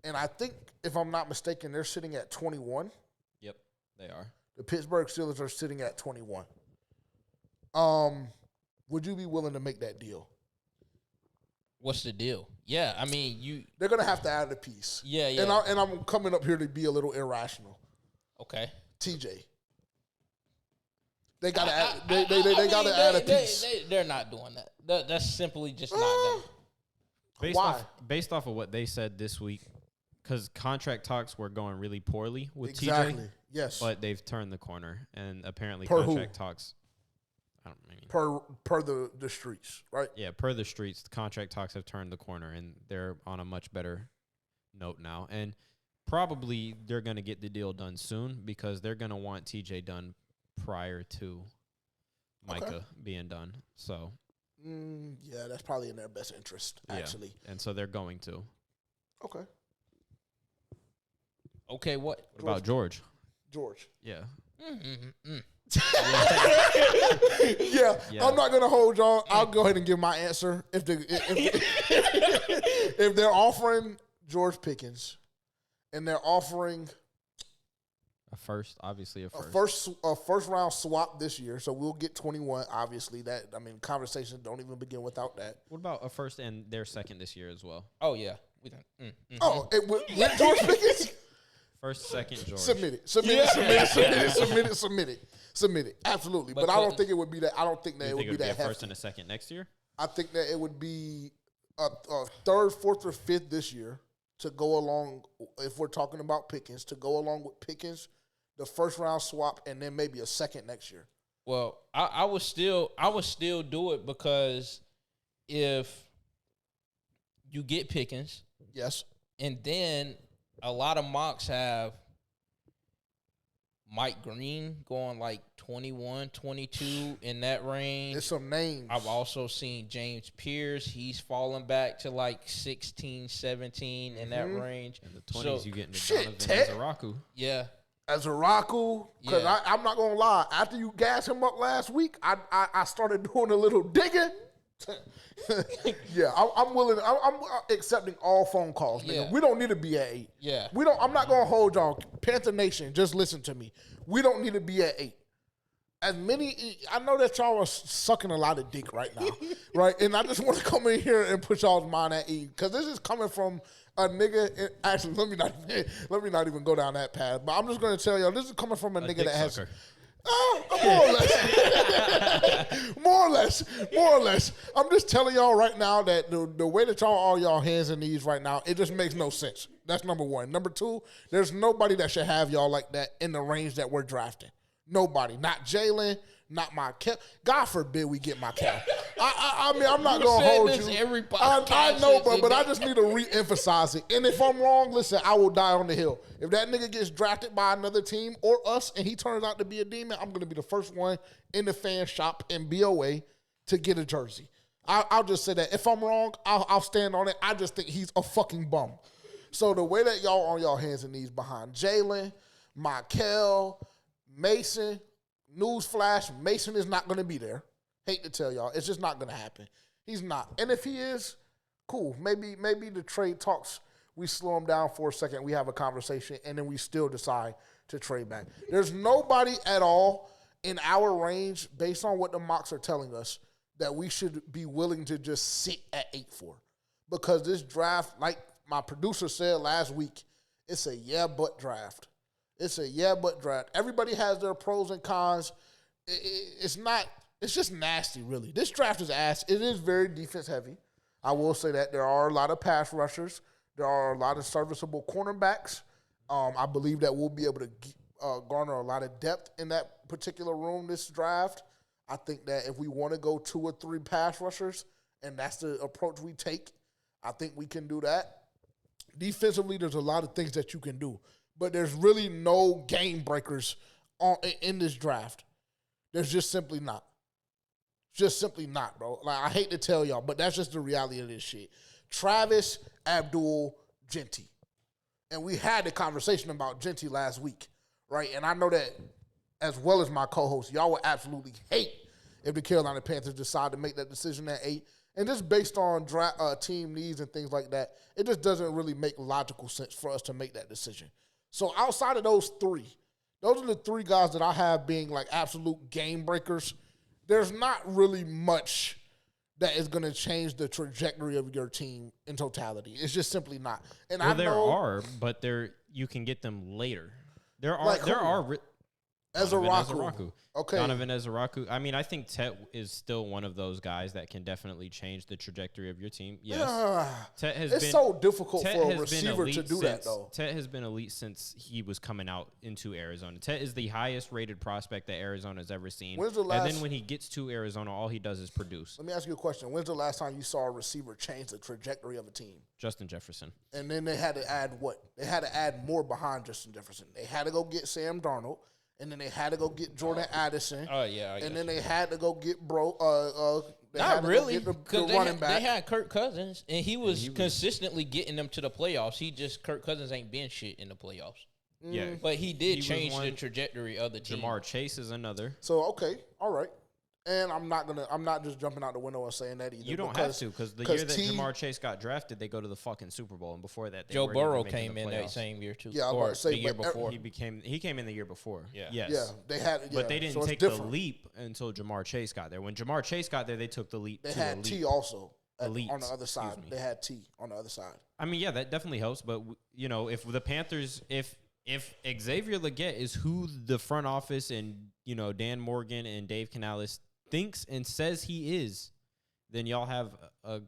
And I think, if I'm not mistaken, they're sitting at 21. Yep, they are. The Pittsburgh Steelers are sitting at 21. Would you be willing to make that deal? What's the deal? Yeah, I mean, they're going to have to add a piece. Yeah. And I'm coming up here to be a little irrational. Okay. TJ. They got to add. They got to add a piece. They're not doing that. That's simply just not them. Why? Based off of what they said this week, because contract talks were going really poorly with TJ. Yes. But they've turned the corner, and apparently contract talks. Per the streets, right? Yeah, per the streets, the contract talks have turned the corner, and they're on a much better note now. And probably they're going to get the deal done soon, because they're going to want TJ done prior to Micah being done. So, yeah, that's probably in their best interest, actually. And so they're going to. Okay, what about George? Yeah. Yeah, I'm not gonna hold y'all. I'll go ahead and give my answer. If they're offering George Pickens, and they're offering a first round swap this year, so we'll get 21. Obviously, conversations don't even begin without that. What about a first and their second this year as well? Oh yeah, with George Pickens. First, second, George. Submit it. Absolutely. But I don't think it would be that. I don't think that it would be that hefty. First and a second next year? I think that it would be a third, fourth, or fifth this year to go along, if we're talking about Pickens, to go along with Pickens, the first round swap, and then maybe a second next year. Well, I would still do it, because if you get Pickens, yes, and then a lot of mocks have Mike Green going like 21, 22 in that range. There's some names. I've also seen James Pierce. He's falling back to like 16, 17 in that range. In the 20s, you get into Donovan Azaraku. Yeah. Azaraku, because I'm not going to lie. After you gassed him up last week, I started doing a little digging. Yeah, I'm willing. I'm accepting all phone calls, nigga. We don't need to be at 8. Yeah, we don't. I'm not gonna hold y'all. Panther Nation, just listen to me. We don't need to be at 8. As many, I know that y'all are sucking a lot of dick right now, right? And I just want to come in here and put y'all's mind at ease, because this is coming from a nigga. Actually, let me not even go down that path. But I'm just gonna tell y'all, this is coming from a nigga that has. More or less. I'm just telling y'all right now that the way that y'all are y'all hands and knees right now, it just makes no sense. That's number one. Number two, there's nobody that should have y'all like that in the range that we're drafting. Nobody. Not Jalen, not Michael. God forbid we get Michael. I mean, I'm not going to hold you. I know, but I just need to re-emphasize it. And if I'm wrong, listen, I will die on the hill. If that nigga gets drafted by another team or us and he turns out to be a demon, I'm going to be the first one in the fan shop in BOA to get a jersey. I'll just say that. If I'm wrong, I'll stand on it. I just think he's a fucking bum. So the way that y'all on y'all hands and knees behind Jalen, Michael, Mason, newsflash, Mason is not going to be there. Hate to tell y'all. It's just not going to happen. He's not. And if he is, cool. Maybe the trade talks, we slow him down for a second, we have a conversation, and then we still decide to trade back. There's nobody at all in our range, based on what the mocks are telling us, that we should be willing to just sit at 8 for. Because this draft, like my producer said last week, it's a yeah-but draft. It's a yeah, but draft. Everybody has their pros and cons. It's not. It's just nasty, really. This draft is ass. It is very defense heavy. I will say that there are a lot of pass rushers. There are a lot of serviceable cornerbacks. I believe that we'll be able to garner a lot of depth in that particular room this draft. I think that if we want to go 2 or 3 pass rushers, and that's the approach we take, I think we can do that. Defensively, there's a lot of things that you can do, but there's really no game breakers in this draft. There's just simply not. Just simply not, bro. Like, I hate to tell y'all, but that's just the reality of this shit. Travis Abdul-Genty. And we had the conversation about Genty last week, right? And I know that as well as my co-host, y'all would absolutely hate if the Carolina Panthers decide to make that decision at 8. And just based on team needs and things like that, it just doesn't really make logical sense for us to make that decision. So outside of those 3, those are the 3 guys that I have being like absolute game breakers. There's not really much that is going to change the trajectory of your team in totality. It's just simply not. And well, I know there are, but you can get them later. There are like Ezaraku. Okay. Donovan Ezaraku. I mean, I think Tet is still one of those guys that can definitely change the trajectory of your team. Yes. Tet has it's so difficult Tet for a receiver to do that, though. Tet has been elite since he was coming out into Arizona. Tet is the highest rated prospect that Arizona has ever seen. And then when he gets to Arizona, all he does is produce. Let me ask you a question. When's the last time you saw a receiver change the trajectory of a team? Justin Jefferson. And then they had to add what? They had to add more behind Justin Jefferson. They had to go get Sam Darnold. And then they had to go get Jordan Addison. Oh, yeah. And then they had to go get Not really. The running back. They had Kirk Cousins, and he was consistently getting them to the playoffs. Kirk Cousins ain't been shit in the playoffs. Yeah. But he did change the trajectory of the team. Jamar Chase is another. So, okay. All right. And I'm not just jumping out the window and saying that either. You don't have to, because the year that Jamar Chase got drafted, they go to the fucking Super Bowl, and before that, Joe Burrow came in that same year too. Yeah, I was say, the year before. He came in the year before. Yeah, yes. Yeah, they had, but they didn't take the leap until Jamar Chase got there. When Jamar Chase got there, they took the leap. They had elite. T also elite on the other side. They had T on the other side. I mean, yeah, that definitely helps. But if the Panthers, if Xavier Legette is who the front office and Dan Morgan and Dave Canales thinks and says he is, then y'all have a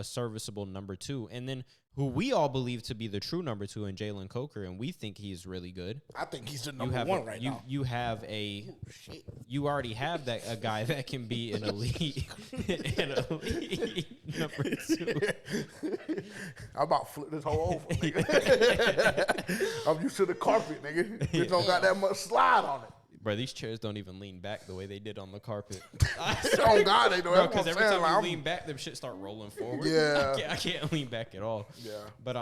serviceable number 2, and then who we all believe to be the true number 2 in Jalen Coker, and we think he's really good. I think he's the number 1 right now. You have you already have a guy that can be an elite number 2. I'm about to flip this whole over, nigga. I'm used to the carpet, nigga. It don't got that much slide on it. Bro, these chairs don't even lean back the way they did on the carpet. Oh, God, they don't. Because every time you lean back, them shit start rolling forward. Yeah. I can't lean back at all. Yeah. But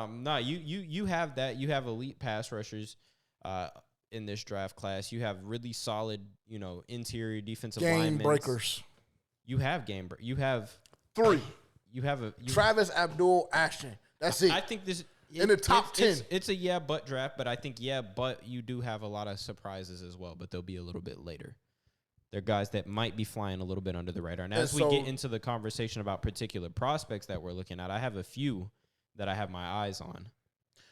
you have that. You have elite pass rushers in this draft class. You have really solid, interior defensive linemen. Game breakers. You have You have 3. You have Travis Abdul-Ashton. That's it. I think this... in the top 10. It's a but draft, but I think but you do have a lot of surprises as well, but they'll be a little bit later. They're guys that might be flying a little bit under the radar. And as we get into the conversation about particular prospects that we're looking at, I have a few that I have my eyes on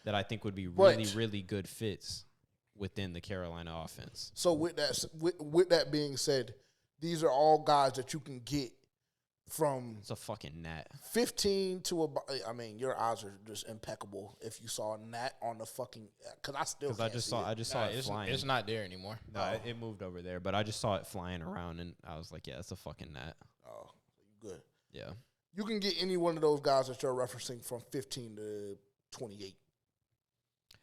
that I think would be really, really good fits within the Carolina offense. So with that being said, these are all guys that you can get from it's a fucking gnat. 15 to about. I mean, your eyes are just impeccable. If you saw a gnat on the fucking, because I just saw it flying. It's not there anymore. No, it moved over there, but I just saw it flying around, and I was like, yeah, it's a fucking gnat. Oh, good. Yeah, you can get any one of those guys that you're referencing from 15 to 28.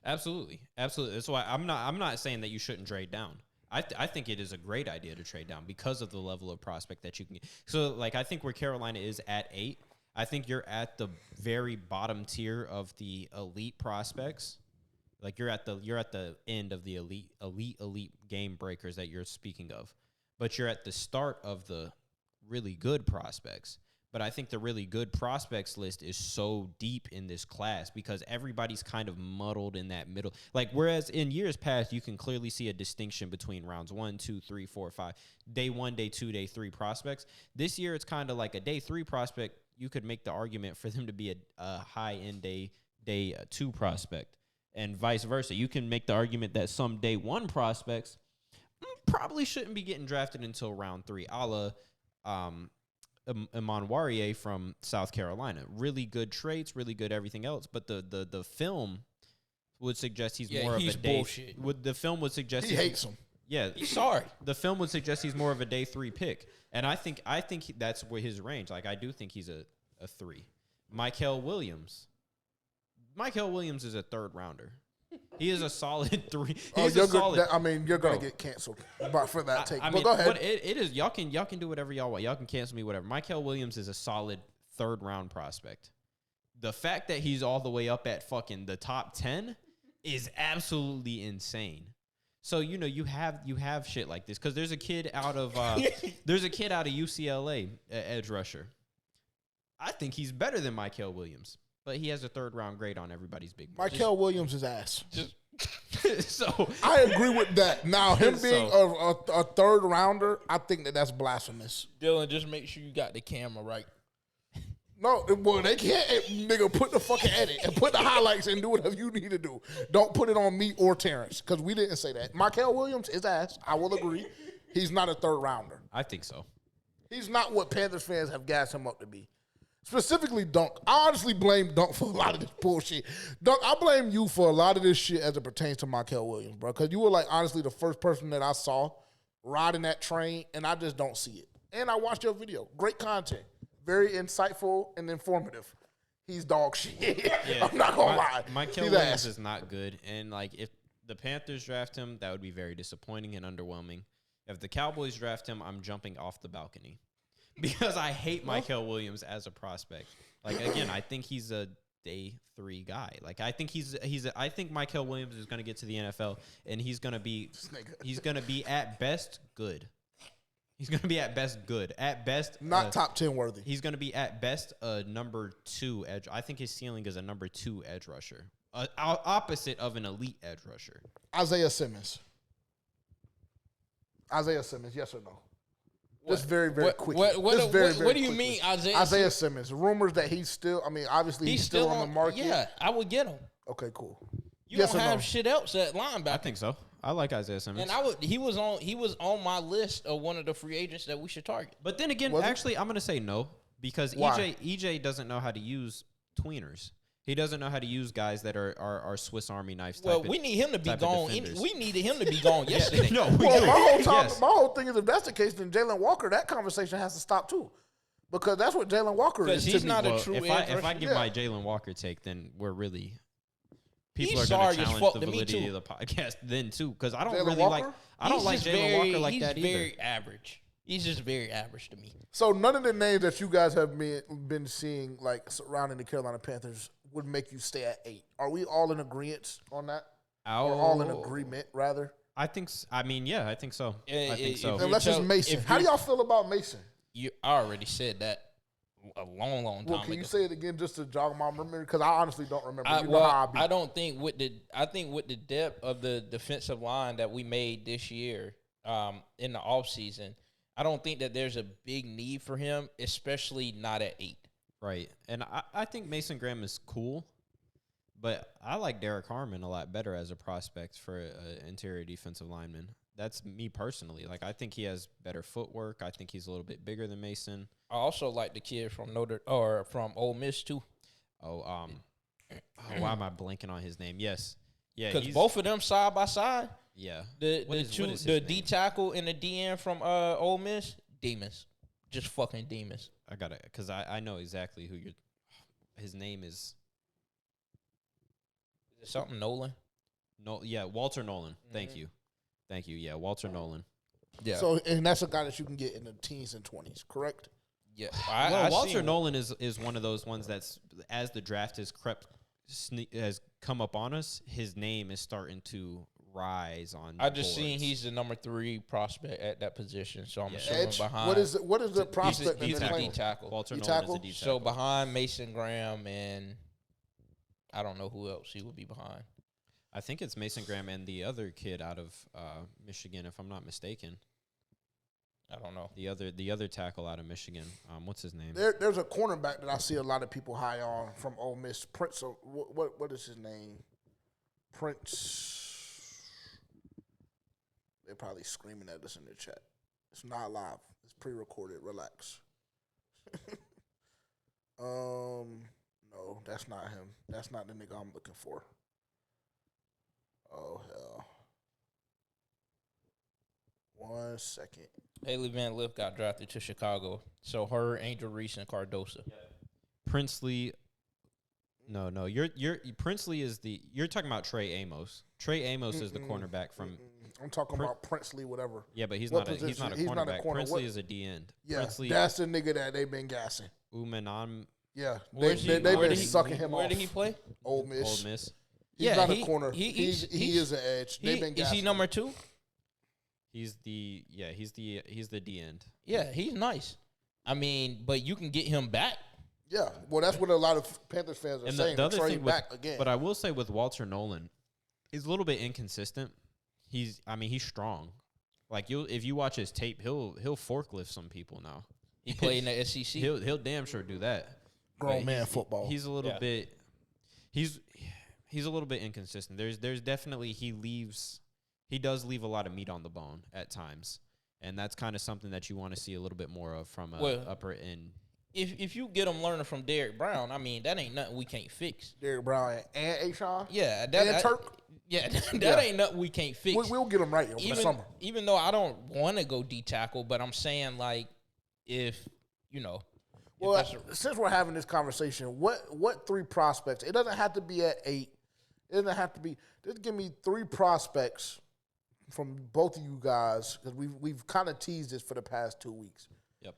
Absolutely. That's why I'm not saying that you shouldn't trade down. I think it is a great idea to trade down because of the level of prospect that you can get. So, I think where Carolina is at 8, I think you're at the very bottom tier of the elite prospects. Like, you're at the end of the elite game breakers that you're speaking of. But you're at the start of the really good prospects. But I think the really good prospects list is so deep in this class because everybody's kind of muddled in that middle. Like, whereas in years past, you can clearly see a distinction between rounds 1, 2, 3, 4, 5, day 1, day 2, day 3 prospects. This year, it's kind of like a day 3 prospect. You could make the argument for them to be a high-end day 2 prospect. and vice versa. You can make the argument that some day one prospects probably shouldn't be getting drafted until round 3, a la Amon Warrior from South Carolina. Really good traits, really good everything else, but the film would suggest he's more of a day. Bullshit. The film would suggest He hates him. Yeah, sorry. The film would suggest he's more of a day 3 pick, and I think that's where his range. Like, I do think he's a 3. Mykel Williams is a 3rd rounder. He is a solid 3. He's a solid. You're gonna get canceled for that take. But go ahead. But it is y'all can do whatever y'all want. Y'all can cancel me, whatever. Mykel Williams is a solid 3rd round prospect. The fact that he's all the way up at fucking the top 10 is absolutely insane. So you have shit like this because there's a kid out of UCLA, edge rusher. I think he's better than Mykel Williams, but he has a 3rd round grade on everybody's big board. Mykel Williams is ass. So I agree with that. Now him being a 3rd rounder, I think that's blasphemous. Dylan, just make sure you got the camera right. No, well, they can't, nigga, put the fucking edit and put the highlights and do whatever you need to do. Don't put it on me or Terrence, because we didn't say that. Mykel Williams is ass. I will agree. He's not a 3rd rounder. I think so. He's not what Panthers fans have gassed him up to be. Specifically Dunk. I honestly blame Dunk for a lot of this bullshit. Dunk, I blame you for a lot of this shit as it pertains to Mykel Williams, bro, because you were, like, honestly the first person that I saw riding that train, and I just don't see it. And I watched your video. Great content. Very insightful and informative. He's dog shit. Yeah. I'm not gonna lie. Mykel Williams is not good, and like if the Panthers draft him, that would be very disappointing and underwhelming. If the Cowboys draft him, I'm jumping off the balcony because I hate Mykel Williams as a prospect. Like again, I think he's a day 3 guy. Like I think I think Mykel Williams is going to get to the NFL and he's going to be at best good. He's going to be at best good. At best, not top 10 worthy. He's going to be at best a number 2 edge. I think his ceiling is a number 2 edge rusher, opposite of an elite edge rusher. Isaiah Simmons, yes or no? Just very, very quick. What do you mean, Isaiah Simmons? Rumors that he's still. Obviously he's still on the market. Yeah, I would get him. Okay, cool. You don't have shit else at linebacker. I think so. I like Isaiah Simmons. And he was on my list of one of the free agents that we should target. But then again, actually, I'm going to say no because EJ doesn't know how to use tweeners. He doesn't know how to use guys that are Swiss Army knives. Well, we need him to be gone. We needed him to be gone yesterday. No, my whole thing is if that's the case, then Jalen Walker, that conversation has to stop too, because that's what Jalen Walker is. He's not a true. If I give my Jalen Walker take, then we're really. People are going to challenge the validity of the podcast then too, because I don't really like. I don't like Jalen Walker like that either. He's very average. He's just very average to me. So none of the names that you guys have been seeing like surrounding the Carolina Panthers would make you stay at 8. Are we all in agreement on that? Or all in agreement, rather? I think. I think so. I think so. Unless it's Mason. How do y'all feel about Mason? I already said that a long time ago. Can you say it again just to jog my memory? Because I honestly don't remember. I don't think with the depth of the defensive line that we made this year in the offseason, I don't think that there's a big need for him, especially not at 8. Right. And I think Mason Graham is cool, but I like Derek Harmon a lot better as a prospect for an interior defensive lineman. That's me personally. Like, I think he has better footwork. I think he's a little bit bigger than Mason. I also like the kid from from Ole Miss too. Why am I blanking on his name? Yes. Yeah. Because both of them side by side. Yeah. The D tackle and the DN from Ole Miss, demons. Just fucking demons. I got it, because I know exactly who his name is. Is it something Nolan? No, yeah, Walter Nolan. Thank you. Yeah, Walter Nolan. Yeah. So, and that's a guy that you can get in the teens and 20s, correct? Yeah. Walter Nolan is one of those ones that's, as the draft has come up on us, his name is starting to rise on. I just seen he's the number 3 prospect at that position, so I'm assuming Edge? behind. What is the prospect? He's a D tackle. Walter Nolan is a D tackle. So behind Mason Graham and I don't know who else he would be behind. I think it's Mason Graham and the other kid out of Michigan, if I'm not mistaken. I don't know. The other tackle out of Michigan. What's his name? There's a cornerback that I see a lot of people high on from Ole Miss. Prince. What is his name? Prince. They're probably screaming at us in the chat. It's not live. It's pre-recorded. Relax. No, that's not him. That's not the nigga I'm looking for. Oh, hell. 1 second. Haley Van Lith got drafted to Chicago. So her, Angel Reese, and Cardosa. Princely. No. You're Princely is you're talking about Trey Amos. Trey Amos is the cornerback from. I'm talking about Princely, whatever. Yeah, but he's What not a position? cornerback. He's not a corner. Princely What? is a D end. Yeah, Princely, that's the nigga that they've been gassing. Umanan, Yeah, Where's he- they've where been did he- sucking him off. Where did he play? Ole Miss. Old Miss. He's Yeah, not he- a corner. he- He he's- is an edge. They've been Is gassing he number 2? He's the D end. Yeah, he's nice. I mean, but you can get him back. Yeah, well, that's what a lot of Panthers fans are And saying. the other Trade thing with, back again. but I will say with Walter Nolan, he's a little bit inconsistent. He's strong. Like if you watch his tape, he'll forklift some people now. He played in the SEC. He'll damn sure do that. Grown But man football. He's a little Yeah. bit. He's a little bit inconsistent. There's definitely he does leave a lot of meat on the bone at times, and that's kind of something that you want to see a little bit more of from a upper end. If you get him learning from Derek Brown, I mean, that ain't nothing we can't fix. Derek Brown and Ashawn. Yeah, And that Turk. Yeah, that Yeah. ain't nothing we can't fix. We'll get him right over the summer. Even though I don't want to go D tackle, but I'm saying like if you know. if Well, that's a- since we're having this conversation, what 3 prospects? It doesn't have to be at 8. It doesn't have to be. Just give me 3 prospects from both of you guys because we've kind of teased this for the past 2 weeks. Yep.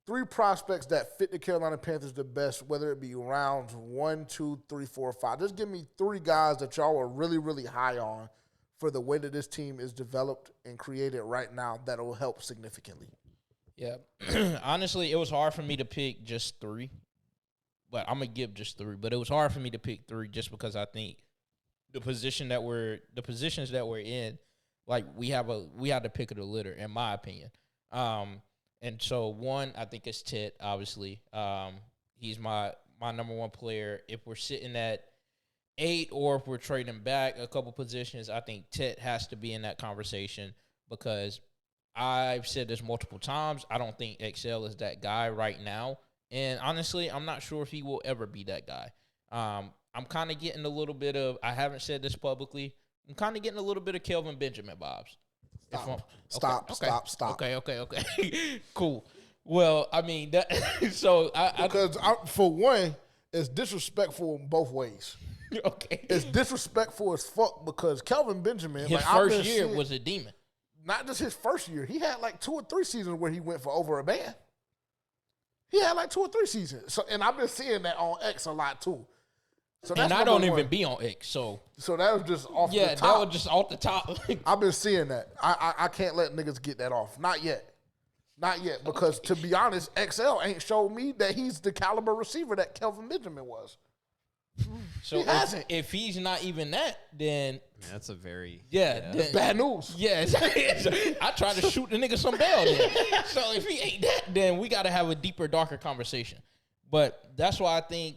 3 prospects that fit the Carolina Panthers the best, whether it be rounds 1, 2, 3, 4, 5. Just give me 3 guys that y'all are really, really high on for the way that this team is developed and created right now that will help significantly. Yeah. Honestly, it was hard for me to pick just 3. But I'm gonna give just 3. But it was hard for me to pick 3 just because I think the positions that we're in, like we had the pick of the litter, in my opinion. And so 1, I think it's Ted, obviously. He's my number 1 player. If we're sitting at 8 or if we're trading back a couple positions, I think Ted has to be in that conversation because I've said this multiple times. I don't think XL is that guy right now. And honestly, I'm not sure if he will ever be that guy. I'm kind of getting a little bit of, I haven't said this publicly, I'm kind of getting a little bit of Kelvin Benjamin vibes. Stop. Okay. Cool. Well, I mean, that, so Because for one, it's disrespectful in both ways. okay. It's disrespectful as fuck because Kelvin Benjamin, His first year was a demon. Not just his first year. He had like 2 or 3 seasons where he went for over a man. He had like 2 or 3 seasons. So, and I've been seeing that on X a lot too. So that's And I don't number one. even be on X, so So that was just off the yeah, top. that was just off the top. I've been seeing that. I can't let niggas get that off. Not yet. Because to be honest, XL ain't showed me that he's the caliber receiver that Kelvin Benjamin was. So He hasn't. if he's not even that, then That's a very then- Bad news. yeah, I try to shoot the nigga some bail then. So if he ain't that, then we got to have a deeper, darker conversation. But that's why I think,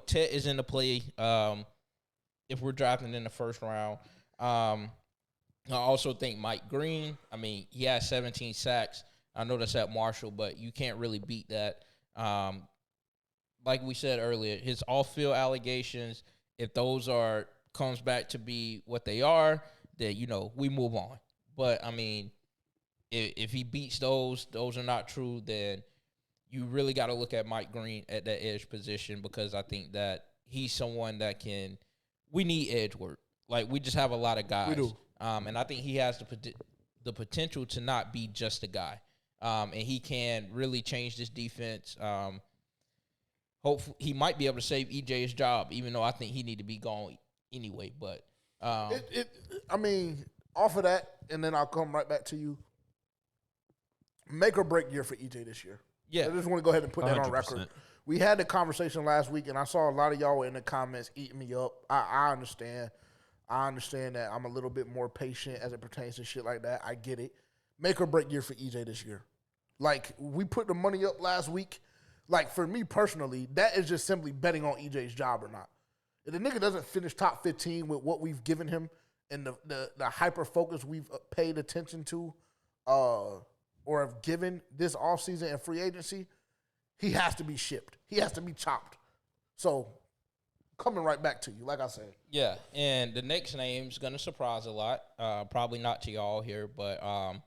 Tet is in the play if we're drafting in the first round. I also think Mike Green, I mean, he has 17 sacks. I know that's at Marshall, but you can't really beat that. Like we said earlier, his off-field allegations, if those comes back to be what they are, then, we move on. But, I mean, if he beats those are not true, then you really got to look at Mike Green at that edge position because I think that he's someone that we need edge work. Like, we just have a lot of guys. We do. And I think he has the potential to not be just a guy. And he can really change this defense. Hopefully, he might be able to save EJ's job, even though I think he need to be gone anyway. But I mean, off of that, and then I'll come right back to you. Make or break year for EJ this year. yeah, I just want to go ahead and put that on 100%. record. We had the conversation last week, and I saw a lot of y'all in the comments eating me up. I understand. I understand that I'm a little bit more patient as it pertains to shit like that. I get it. Make or break year for EJ this year. Like, we put the money up last week. Like, for me personally, that is just simply betting on EJ's job or not. If the nigga doesn't finish top 15 with what we've given him and the hyper focus we've paid attention to or have given this offseason and free agency, he has to be shipped. He has to be chopped. So, coming right back to you, like I said. Yeah, and the next name's going to surprise a lot. Probably not to y'all here, but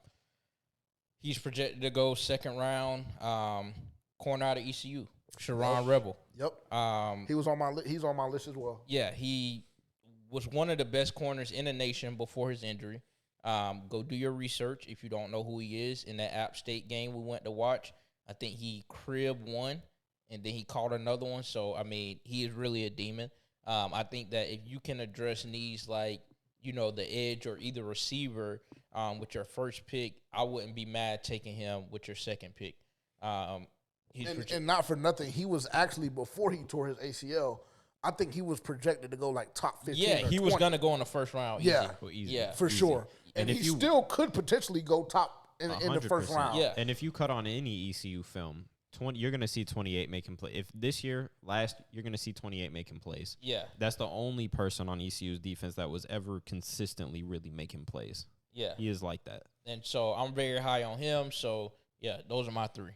he's projected to go second round, corner out of ECU, Sharon Rebel. Yep. He's on my list as well. Yeah, he was one of the best corners in the nation before his injury. Go do your research if you don't know who he is. In that App State game we went to watch, I think he cribbed one, and then he caught another one. So, I mean, he is really a demon. I think that if you can address needs like, the edge or either receiver with your first pick, I wouldn't be mad taking him with your second pick. And not for nothing, he was actually, before he tore his ACL, I think he was projected to go like top 15. Yeah, he was going to go in the first round. Yeah, easy. Yeah, for sure. And he still could potentially go top in the first round. Yeah. And if you cut on any ECU film, you're going to see 28 making play. If this year, you're going to see 28 making plays. Yeah. That's the only person on ECU's defense that was ever consistently really making plays. Yeah. He is like that. And so I'm very high on him. So, yeah, those are my three.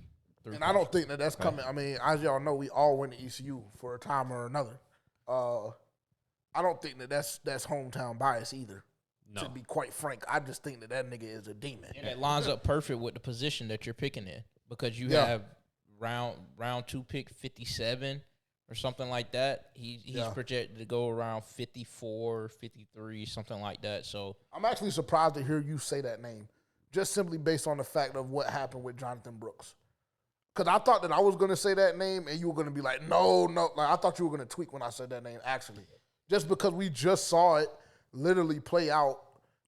And I don't think that's coming. I mean, as y'all know, we all went to ECU for a time or another. I don't think that's hometown bias either. No. To be quite frank, I just think that nigga is a demon. And it lines up perfect with the position that you're picking in, because you have round 2 pick 57 or something like that. He's projected to go around 54, 53, something like that. So I'm actually surprised to hear you say that name, just simply based on the fact of what happened with Jonathan Brooks. Because I thought that I was going to say that name and you were going to be like, no. Like, I thought you were going to tweak when I said that name, actually. Just because we just saw it literally play out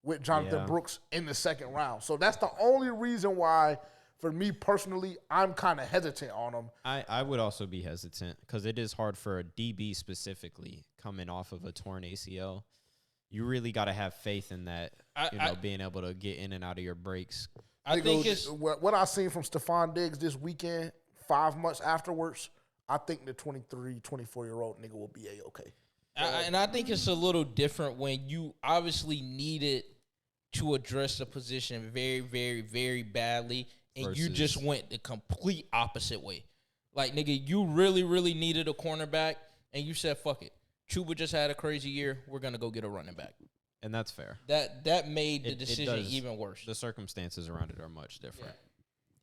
with Jonathan Brooks in the second round. So that's the only reason why, for me personally, I'm kind of hesitant on him. I would also be hesitant because it is hard for a DB specifically coming off of a torn ACL. You really got to have faith in that, being able to get in and out of your breaks. I think it's what I seen from Stephon Diggs this weekend, 5 months afterwards, I think the 23, 24-year-old nigga will be A-okay. And I think it's a little different when you obviously needed to address the position very, very, very badly, and you just went the complete opposite way. Like, nigga, you really, really needed a cornerback, and you said, fuck it. Chuba just had a crazy year. We're going to go get a running back. And that's fair. That made the decision even worse. The circumstances around it are much different.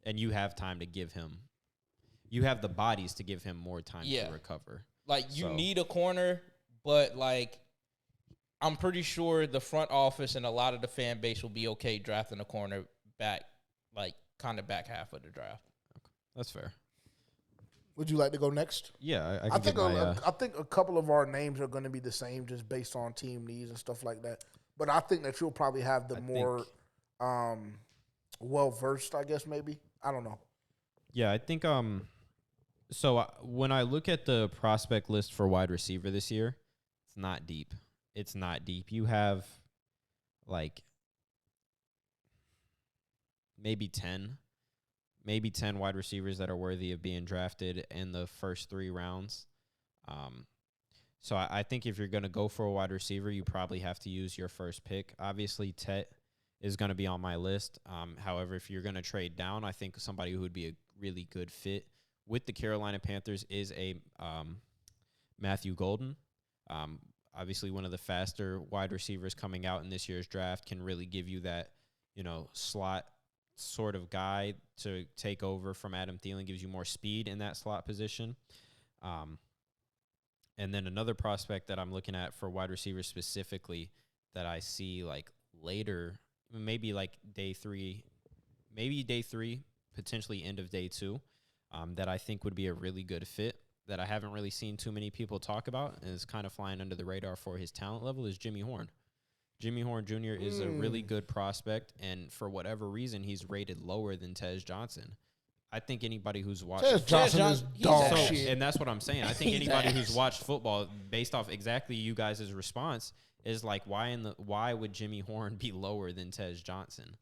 Yeah. And you have time to give him – you have the bodies to give him more time to recover. Like, you need a corner, but, like, I'm pretty sure the front office and a lot of the fan base will be okay drafting a corner back, like, kind of back half of the draft. Okay. That's fair. Would you like to go next? Yeah, I think a couple of our names are going to be the same just based on team needs and stuff like that. But I think that you'll probably have the more well-versed, I guess, maybe. I don't know. Yeah, I think so when I look at the prospect list for wide receiver this year, it's not deep. It's not deep. You have, like, maybe 10 wide receivers that are worthy of being drafted in the first 3 rounds. So I think if you're going to go for a wide receiver, you probably have to use your first pick. Obviously, Tet is going to be on my list. However, if you're going to trade down, I think somebody who would be a really good fit with the Carolina Panthers is a Matthew Golden. Obviously, one of the faster wide receivers coming out in this year's draft, can really give you that, slot sort of guy to take over from Adam Thielen, gives you more speed in that slot position. And then another prospect that I'm looking at for wide receivers specifically that I see like later, maybe like day 3, potentially end of day 2, that I think would be a really good fit that I haven't really seen too many people talk about and is kind of flying under the radar for his talent level is Jimmy Horn. Jimmy Horn Jr. is a really good prospect, and for whatever reason, he's rated lower than Tej Johnson. I think anybody who's watched Tej Johnson is dog shit. And that's what I'm saying. I think anybody who's watched football, based off exactly you guys' response, is like, why would Jimmy Horn be lower than Tej Johnson?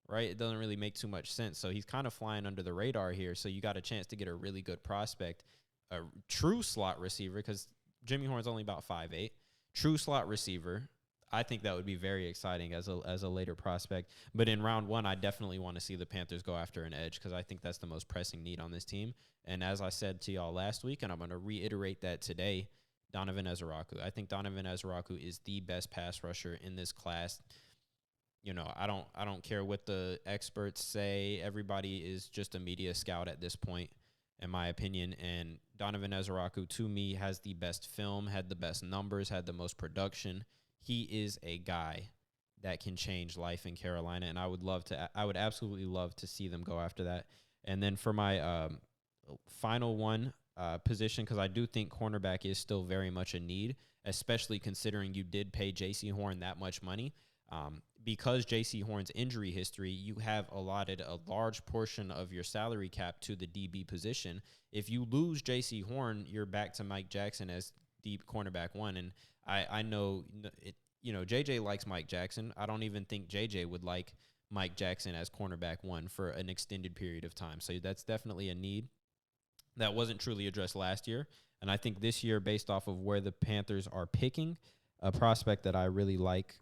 Right? It doesn't really make too much sense. So he's kind of flying under the radar here. So you got a chance to get a really good prospect, a true slot receiver, because Jimmy Horn's only about 5'8". True slot receiver. I think that would be very exciting as a later prospect. But in round 1, I definitely want to see the Panthers go after an edge because I think that's the most pressing need on this team. And as I said to y'all last week, and I'm going to reiterate that today, Donovan Ezeraku. I think Donovan Ezeraku is the best pass rusher in this class. You know, I don't care what the experts say. Everybody is just a media scout at this point, in my opinion. And Donovan Ezeraku, to me, has the best film, had the best numbers, had the most production. He is a guy that can change life in Carolina, and I would absolutely love to see them go after that. And then for my final one position, because I do think cornerback is still very much a need, especially considering you did pay J.C. Horn that much money. Because J.C. Horn's injury history, you have allotted a large portion of your salary cap to the DB position. If you lose J.C. Horn, you're back to Mike Jackson as deep cornerback 1, and I know it. You know, JJ likes Mike Jackson. I don't even think JJ would like Mike Jackson as cornerback 1 for an extended period of time. So that's definitely a need that wasn't truly addressed last year. And I think this year, based off of where the Panthers are picking, a prospect that I really like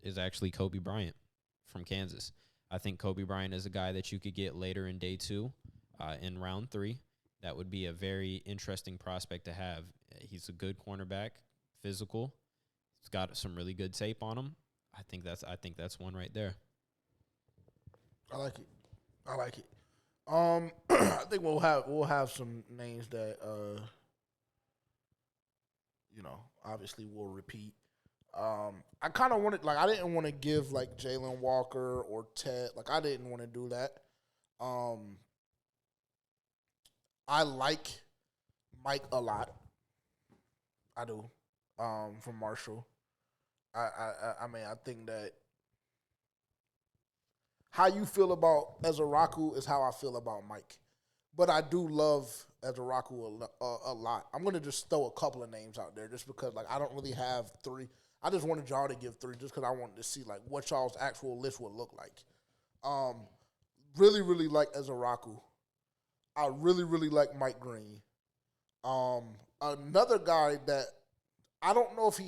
is actually Kobe Bryant from Kansas. I think Kobe Bryant is a guy that you could get later in day 2 in round 3. That would be a very interesting prospect to have. He's a good cornerback, physical. He's got some really good tape on him. I think that's one right there. I like it. I think we'll have some names that obviously we'll repeat. I kind of wanted, I didn't want to give Jalen Walker or Ted. I didn't want to do that. I like Mike a lot. I do. From Marshall. I mean, I think that how you feel about Ezeraku is how I feel about Mike. But I do love Ezeraku a lot. I'm going to just throw a couple of names out there just because, I don't really have 3. I just wanted y'all to give 3 just because I wanted to see, what y'all's actual list would look like. Really, really like Ezeraku. I really, really like Mike Green. Another guy that I don't know if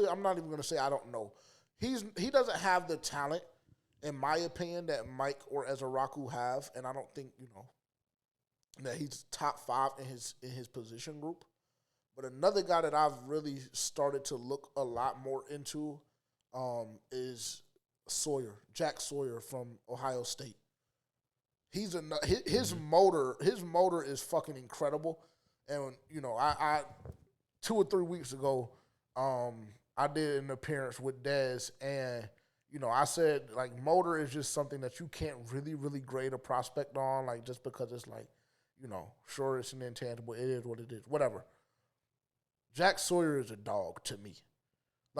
I'm not even going to say I don't know. He doesn't have the talent, in my opinion, that Mike or Ezeraku have, and I don't think, that he's top 5 in his position group. But another guy that I've really started to look a lot more into is Jack Sawyer from Ohio State. His motor is fucking incredible. And, I 2 or 3 weeks ago, I did an appearance with Dez, and, I said, motor is just something that you can't really, really grade a prospect on, just because it's sure, it's an intangible. It is what it is. Whatever. Jack Sawyer is a dog to me.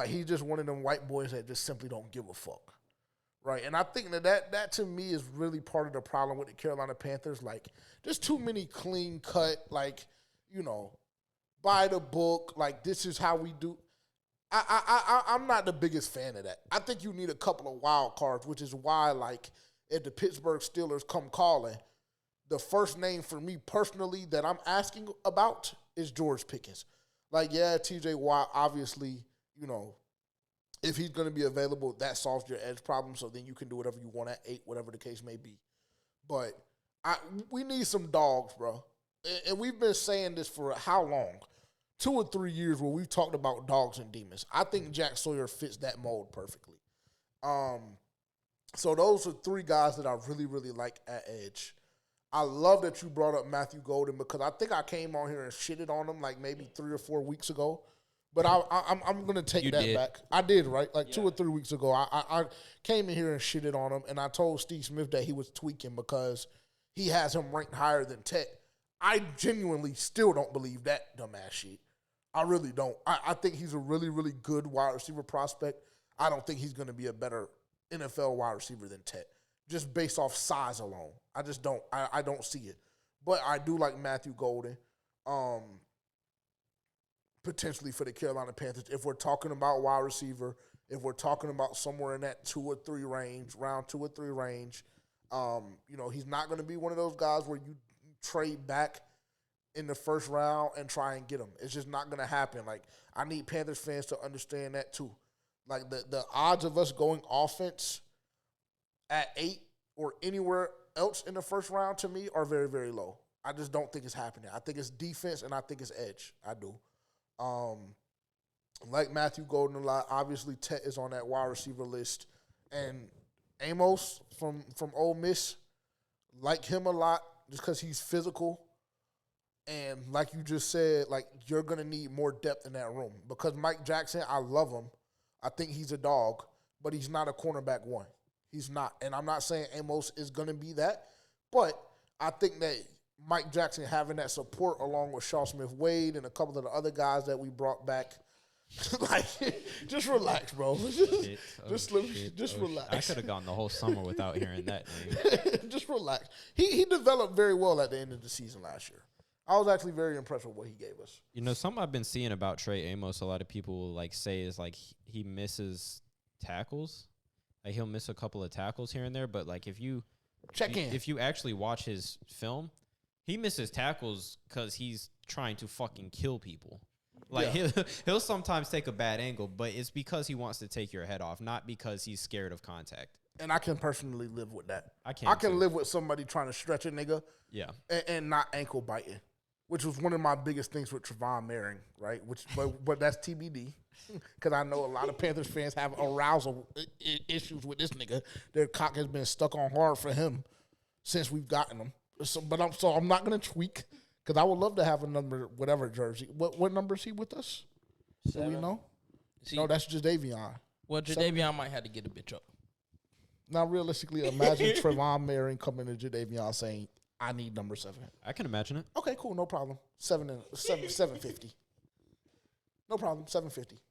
He's just one of them white boys that just simply don't give a fuck. Right? And I think that to me is really part of the problem with the Carolina Panthers. Just too many clean cut, by the book, this is how we do. I'm not the biggest fan of that. I think you need a couple of wild cards, which is why, if the Pittsburgh Steelers come calling, the first name for me personally that I'm asking about is George Pickens. TJ Watt, obviously, if he's going to be available, that solves your edge problem, so then you can do whatever you want at 8, whatever the case may be. But we need some dogs, bro. And we've been saying this for how long? 2 or 3 years where we've talked about dogs and demons. I think Jack Sawyer fits that mold perfectly. So those are 3 guys that I really, really like at edge. I love that you brought up Matthew Golden because I think I came on here and shitted on him maybe 3 or 4 weeks ago. But I'm going to take that back. I did, right? 2 or 3 weeks ago, I came in here and shitted on him, and I told Steve Smith that he was tweaking because he has him ranked higher than Tet. I genuinely still don't believe that dumbass shit. I really don't. I think he's a really, really good wide receiver prospect. I don't think he's going to be a better NFL wide receiver than Tet, just based off size alone. I just don't. I don't see it. But I do like Matthew Golden, potentially for the Carolina Panthers. If we're talking about wide receiver, if we're talking about somewhere in that 2 or 3 range, round 2 or 3 range, he's not going to be one of those guys where you trade back in the first round and try and get him. It's just not going to happen. Like, I need Panthers fans to understand that too. Like, the odds of us going offense at 8 or anywhere else in the first round, to me, are very, very low. I just don't think it's happening. I think it's defense and I think it's edge. I do. Like Matthew Golden a lot. Obviously, Tet is on that wide receiver list. And Amos from Ole Miss, like him a lot just because he's physical. And like you just said, like, you're going to need more depth in that room. Because Mike Jackson, I love him. I think he's a dog, but he's not a cornerback one. He's not. And I'm not saying Amos is going to be that, but I think that Mike Jackson having that support along with Shaw Smith-Wade and a couple of the other guys that we brought back, like, just relax, bro. Just relax. I could have gone the whole summer without hearing that name. Just relax. He developed very well at the end of the season last year. I was actually very impressed with what he gave us. You know, something I've been seeing about Trey Amos, a lot of people will, like, say is, like, he misses tackles. Like, he'll miss a couple of tackles here and there, but, like, if you actually watch his film, he misses tackles because he's trying to fucking kill people. Like, he'll sometimes take a bad angle, but it's because he wants to take your head off, not because he's scared of contact. And I can personally live with that. I can too. live with somebody trying to stretch a nigga, and not ankle biting, which was one of my biggest things with Trevon Moehrig, right? But that's TBD, because I know a lot of Panthers fans have arousal issues with this nigga. Their cock has been stuck on hard for him since we've gotten him. So I'm not gonna tweak, because I would love to have a number, whatever jersey. What number is he with us? 7. Do we know? No, that's Jadeveon. Well, Jadeveon might have to get a bitch up. Now, realistically, imagine Trevon Moehrig coming to Jadeveon saying, I need number 7. I can imagine it. Okay, cool, no problem. 750. No problem, 750.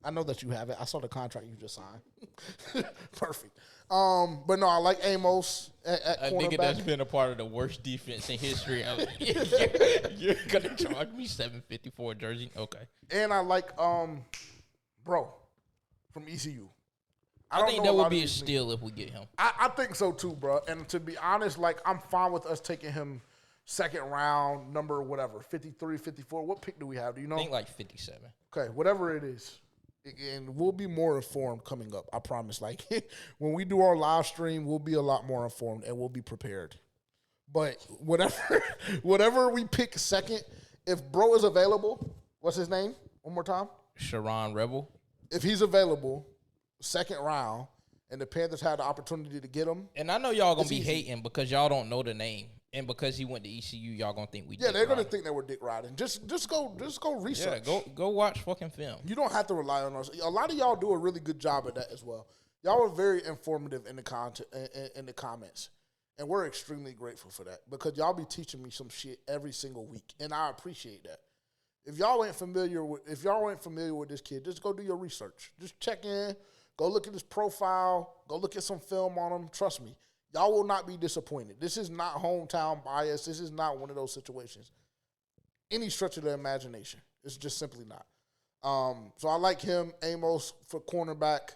I know that you have it. I saw the contract you just signed. Perfect. But no, I like Amos at a cornerback. nigga that's been a part of the worst defense in history. You're gonna charge me $750 for a jersey? Okay. And I like bro from ECU. I think that would be a steal if we get him. I think so too, bro. And to be honest, like, I'm fine with us taking him second round, number whatever, 53, 54. What pick do we have? Do you know? I think like 57. Okay, whatever it is. And we'll be more informed coming up, I promise. Like, when we do our live stream, we'll be a lot more informed and we'll be prepared. But whatever we pick second, if bro is available, what's his name? One more time. Sharon Rebel. If he's available, second round, and the Panthers had the opportunity to get him. And I know y'all going to be hating because y'all don't know the name. And because he went to ECU, y'all going to think we they're going to think that we're dick riding. Just go research. Yeah, go watch fucking film. You don't have to rely on us. A lot of y'all do a really good job at that as well. Y'all are very informative in the comments. And we're extremely grateful for that because y'all be teaching me some shit every single week. And I appreciate that. If y'all ain't familiar with this kid, just go do your research. Just check in. Go look at his profile. Go look at some film on him. Trust me. Y'all will not be disappointed. This is not hometown bias. This is not one of those situations. Any stretch of the imagination. It's just simply not. So I like him. Amos for cornerback.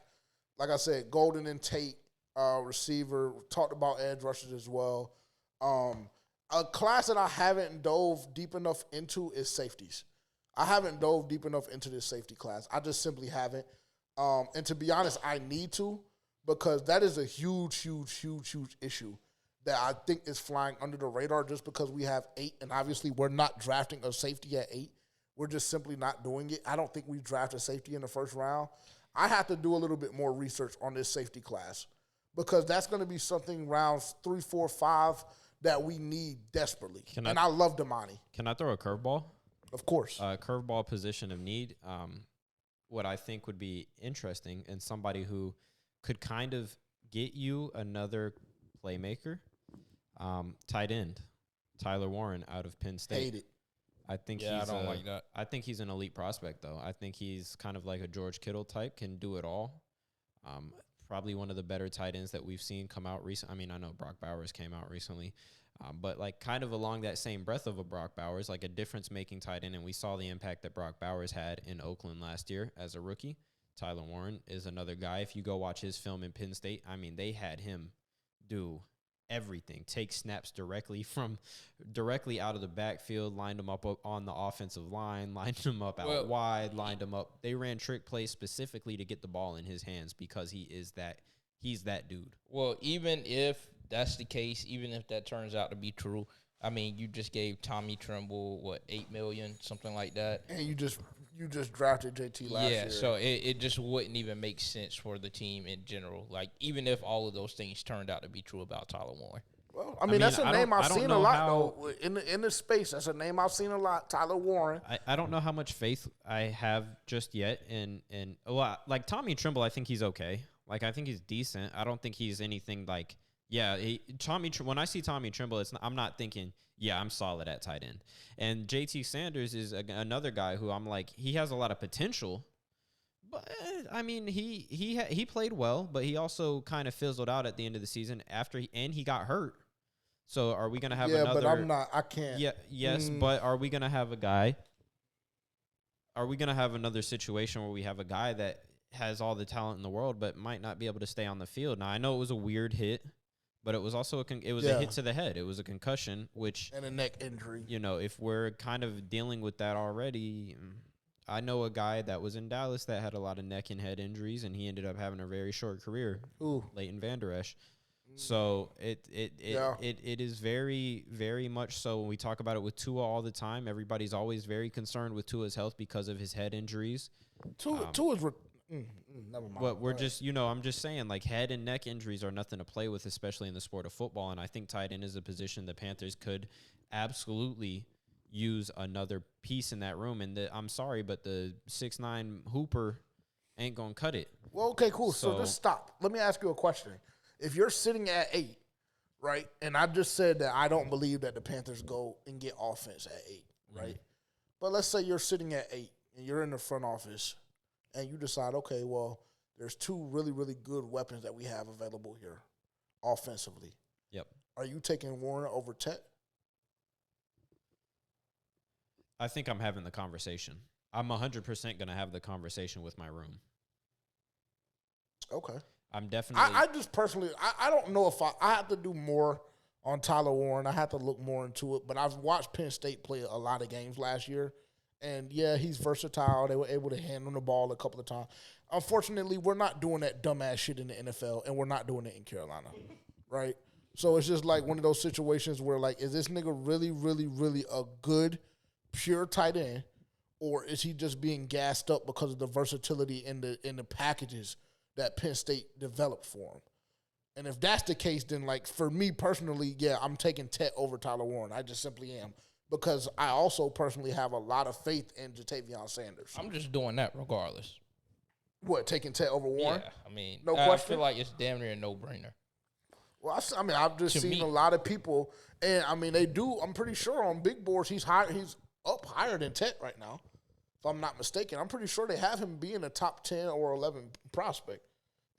Like I said, Golden and Tate, receiver. We talked about edge rushers as well. A class that I haven't dove deep enough into is safeties. I haven't dove deep enough into this safety class. I just simply haven't. And to be honest, I need to, because that is a huge issue that I think is flying under the radar just because we have 8, and obviously we're not drafting a safety at 8. We're just simply not doing it. I don't think we draft a safety in the first round. I have to do a little bit more research on this safety class because that's going to be something rounds 3, 4, 5 that we need desperately. I love Damani. Can I throw a curveball? Of course. Curveball position of need. What I think would be interesting and somebody who could kind of get you another playmaker, tight end, Tyler Warren out of Penn State. Hate it. I don't like that. I think he's an elite prospect, though. I think he's kind of like a George Kittle type, can do it all. Probably one of the better tight ends that we've seen come out recently. I mean, I know Brock Bowers came out recently, but like kind of along that same breath of a Brock Bowers, like a difference-making tight end, and we saw the impact that Brock Bowers had in Oakland last year as a rookie. Tyler Warren is another guy. If you go watch his film in Penn State, I mean, they had him do everything. Take snaps directly out of the backfield, lined them up on the offensive line, lined them up out wide, lined them up. They ran trick plays specifically to get the ball in his hands because he's that dude. Well, even if that's the case, even if that turns out to be true, I mean, you just gave Tommy Tremble $8 million, something like that, and you just drafted JT last year. Yeah, so it just wouldn't even make sense for the team in general. Like, even if all of those things turned out to be true about Tyler Warren. Well, I mean that's a name I've seen a lot though in this space. That's a name I've seen a lot. Tyler Warren. I don't know how much faith I have just yet in like Tommy Tremble. I think he's okay. Like, I think he's decent. I don't think he's anything like. Yeah, when I see Tommy Tremble, I'm not thinking, yeah, I'm solid at tight end. And JT Sanders is another guy who I'm like, he has a lot of potential, but I mean, he played well, but he also kind of fizzled out at the end of the season and he got hurt. So are we gonna have another? Yeah, but I can't. Yeah, yes, but are we gonna have a guy? Are we gonna have another situation where we have a guy that has all the talent in the world, but might not be able to stay on the field? Now I know it was a weird hit. But it was also a hit to the head. It was a concussion, and a neck injury. You know, if we're kind of dealing with that already, I know a guy that was in Dallas that had a lot of neck and head injuries, and he ended up having a very short career. Leighton Vander Esch. So it is very, very much so. When we talk about it with Tua all the time, everybody's always very concerned with Tua's health because of his head injuries. Tua's never mind. But we're just, I'm just saying, like, head and neck injuries are nothing to play with, especially in the sport of football. And I think tight end is a position the Panthers could absolutely use another piece in that room. And I'm sorry, but the 6'9" Hooper ain't going to cut it. Well, okay, cool. So just stop. Let me ask you a question. If you're sitting at 8, right, and I just said that I don't believe that the Panthers go and get offense at 8, right? But let's say you're sitting at 8 and you're in the front office and you decide, okay, well, there's 2 really, really good weapons that we have available here offensively. Yep. Are you taking Warren over Tet? I think I'm having the conversation. I'm 100% going to have the conversation with my room. Okay. I'm definitely. I just personally, I don't know if I have to do more on Tyler Warren. I have to look more into it. But I've watched Penn State play a lot of games last year. And, yeah, he's versatile. They were able to hand him the ball a couple of times. Unfortunately, we're not doing that dumbass shit in the NFL, and we're not doing it in Carolina, right? So it's just like one of those situations where, like, is this nigga really, really, really a good, pure tight end, or is he just being gassed up because of the versatility in the packages that Penn State developed for him? And if that's the case, then, like, for me personally, yeah, I'm taking Tet over Tyler Warren. I just simply am. Because I also personally have a lot of faith in Jatavion Sanders. I'm just doing that regardless. What, taking Tet over Warren? Yeah, I mean, no question. I feel like it's damn near a no-brainer. Well, I've just seen a lot of people, and I mean, they do. I'm pretty sure on big boards he's up higher than Tet right now, if I'm not mistaken. I'm pretty sure they have him being a top 10 or 11 prospect.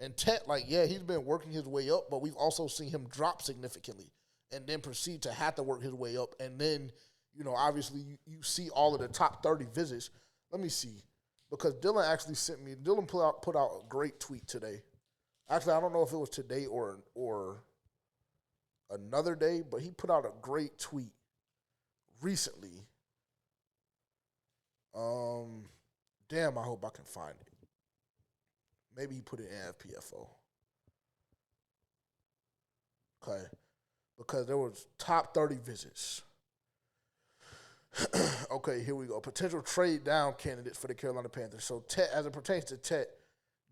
And Tet, like, yeah, he's been working his way up, but we've also seen him drop significantly and then proceed to have to work his way up, and then. Obviously, you see all of the top 30 visits. Let me see. Because Dylan actually put out a great tweet today. Actually, I don't know if it was today or another day, but he put out a great tweet recently. Damn, I hope I can find it. Maybe he put it in FPFO. Okay. Because there was top 30 visits. Okay, here we go. Potential trade down candidates for the Carolina Panthers. So, Tet, as it pertains to Tet,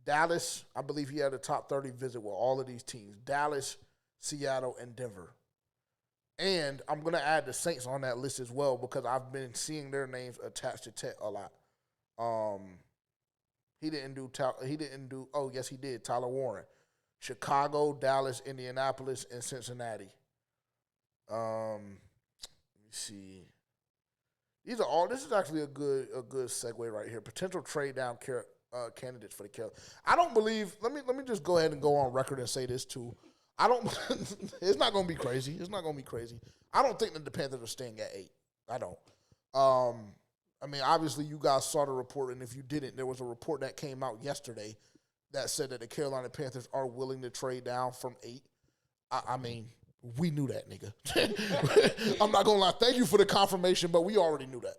Dallas, I believe he had a top 30 visit with all of these teams. Dallas, Seattle, and Denver. And I'm going to add the Saints on that list as well because I've been seeing their names attached to Tet a lot. He did, Tyler Warren. Chicago, Dallas, Indianapolis, and Cincinnati. Let me see. This is actually a good segue right here. Potential trade down candidates for the Carolina. I don't believe. Let me just go ahead and go on record and say this too. I don't. It's not going to be crazy. It's not going to be crazy. I don't think that the Panthers are staying at 8. I don't. I mean, obviously, you guys saw the report, and if you didn't, there was a report that came out yesterday that said that the Carolina Panthers are willing to trade down from 8. I mean, We knew that, nigga. I'm not gonna lie. Thank you for the confirmation, but we already knew that.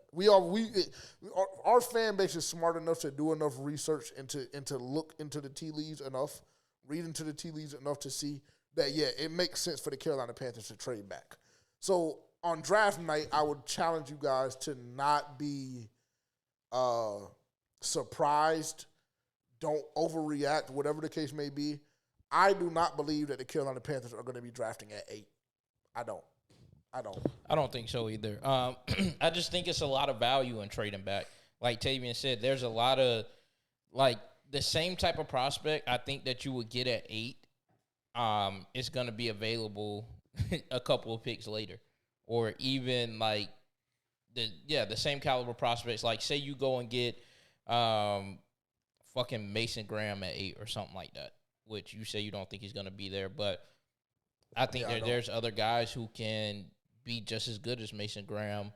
Our fan base is smart enough to do enough research and to look into the tea leaves enough, read into the tea leaves enough to see that it makes sense for the Carolina Panthers to trade back. So on draft night, I would challenge you guys to not be surprised. Don't overreact, whatever the case may be. I do not believe that the Carolina Panthers are going to be drafting at 8. I don't. I don't think so either. I just think it's a lot of value in trading back. Like Tavian said, there's a lot of, like, the same type of prospect I think that you would get at 8 is going to be available a couple of picks later. Or even, like, the same caliber prospects. Like, say you go and get fucking Mason Graham at 8 or something like that, which you say you don't think he's going to be there. But I think there's other guys who can be just as good as Mason Graham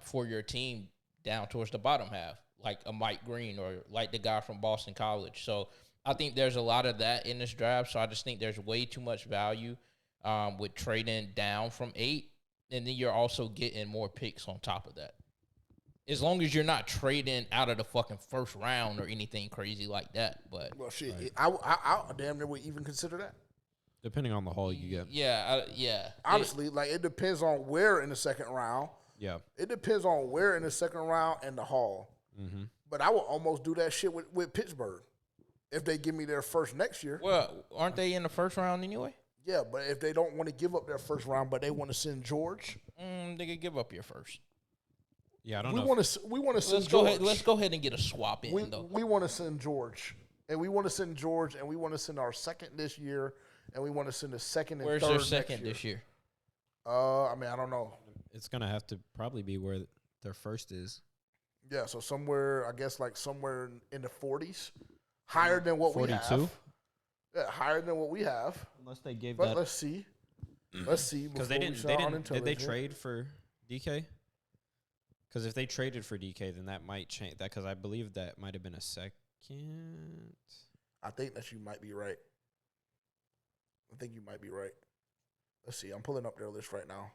for your team down towards the bottom half, like a Mike Green or like the guy from Boston College. So I think there's a lot of that in this draft. So I just think there's way too much value with trading down from 8. And then you're also getting more picks on top of that. As long as you're not trading out of the fucking first round or anything crazy like that. But well, shit, I damn near would even consider that. Depending on the haul you get. Yeah. Honestly, it depends on where in the second round. Yeah. It depends on where in the second round and the haul. Mm-hmm. But I would almost do that shit with Pittsburgh if they give me their first next year. Well, aren't they in the first round anyway? Yeah, but if they don't want to give up their first round, but they want to send George, they could give up your first. Yeah, I don't know. We want to send Let's George. let's go ahead and get a swap in though. We want to send George, and we want to send George, and we want to send our second this year, and we want to send a second and Where's third their next second year. this year? I mean, I don't know. It's gonna have to probably be where their first is. Yeah, so somewhere, I guess, like somewhere in the 40s, higher than what 42? we have. Yeah, higher than what we have. Unless they gave But that. let's see. Let's see. Because they didn't. Did they trade for DK? Because if they traded for DK, then that might change that. Because I believe that might have been a second. I think that you might be right. Let's see. I'm pulling up their list right now.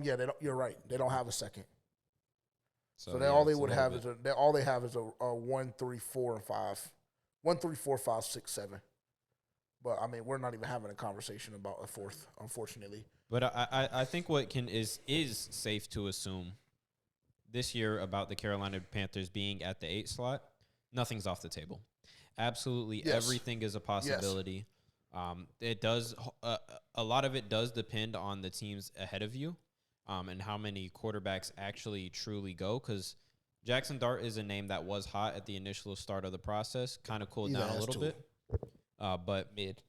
Yeah, you're right. They don't have a second. So yeah, all they it's a would little have bit. is all they have is a 1, 3, 4, and 5. 1, 3, 4, 5, 6, 7. But I mean, we're not even having a conversation about a fourth, unfortunately. But I think what is safe to assume this year about the Carolina Panthers being at the 8 slot, nothing's off the table. Absolutely everything is a possibility. Yes. It does a lot of it does depend on the teams ahead of you, and how many quarterbacks actually truly go. Because Jackson Dart is a name that was hot at the initial start of the process, kind of cooled down a little bit. But mid.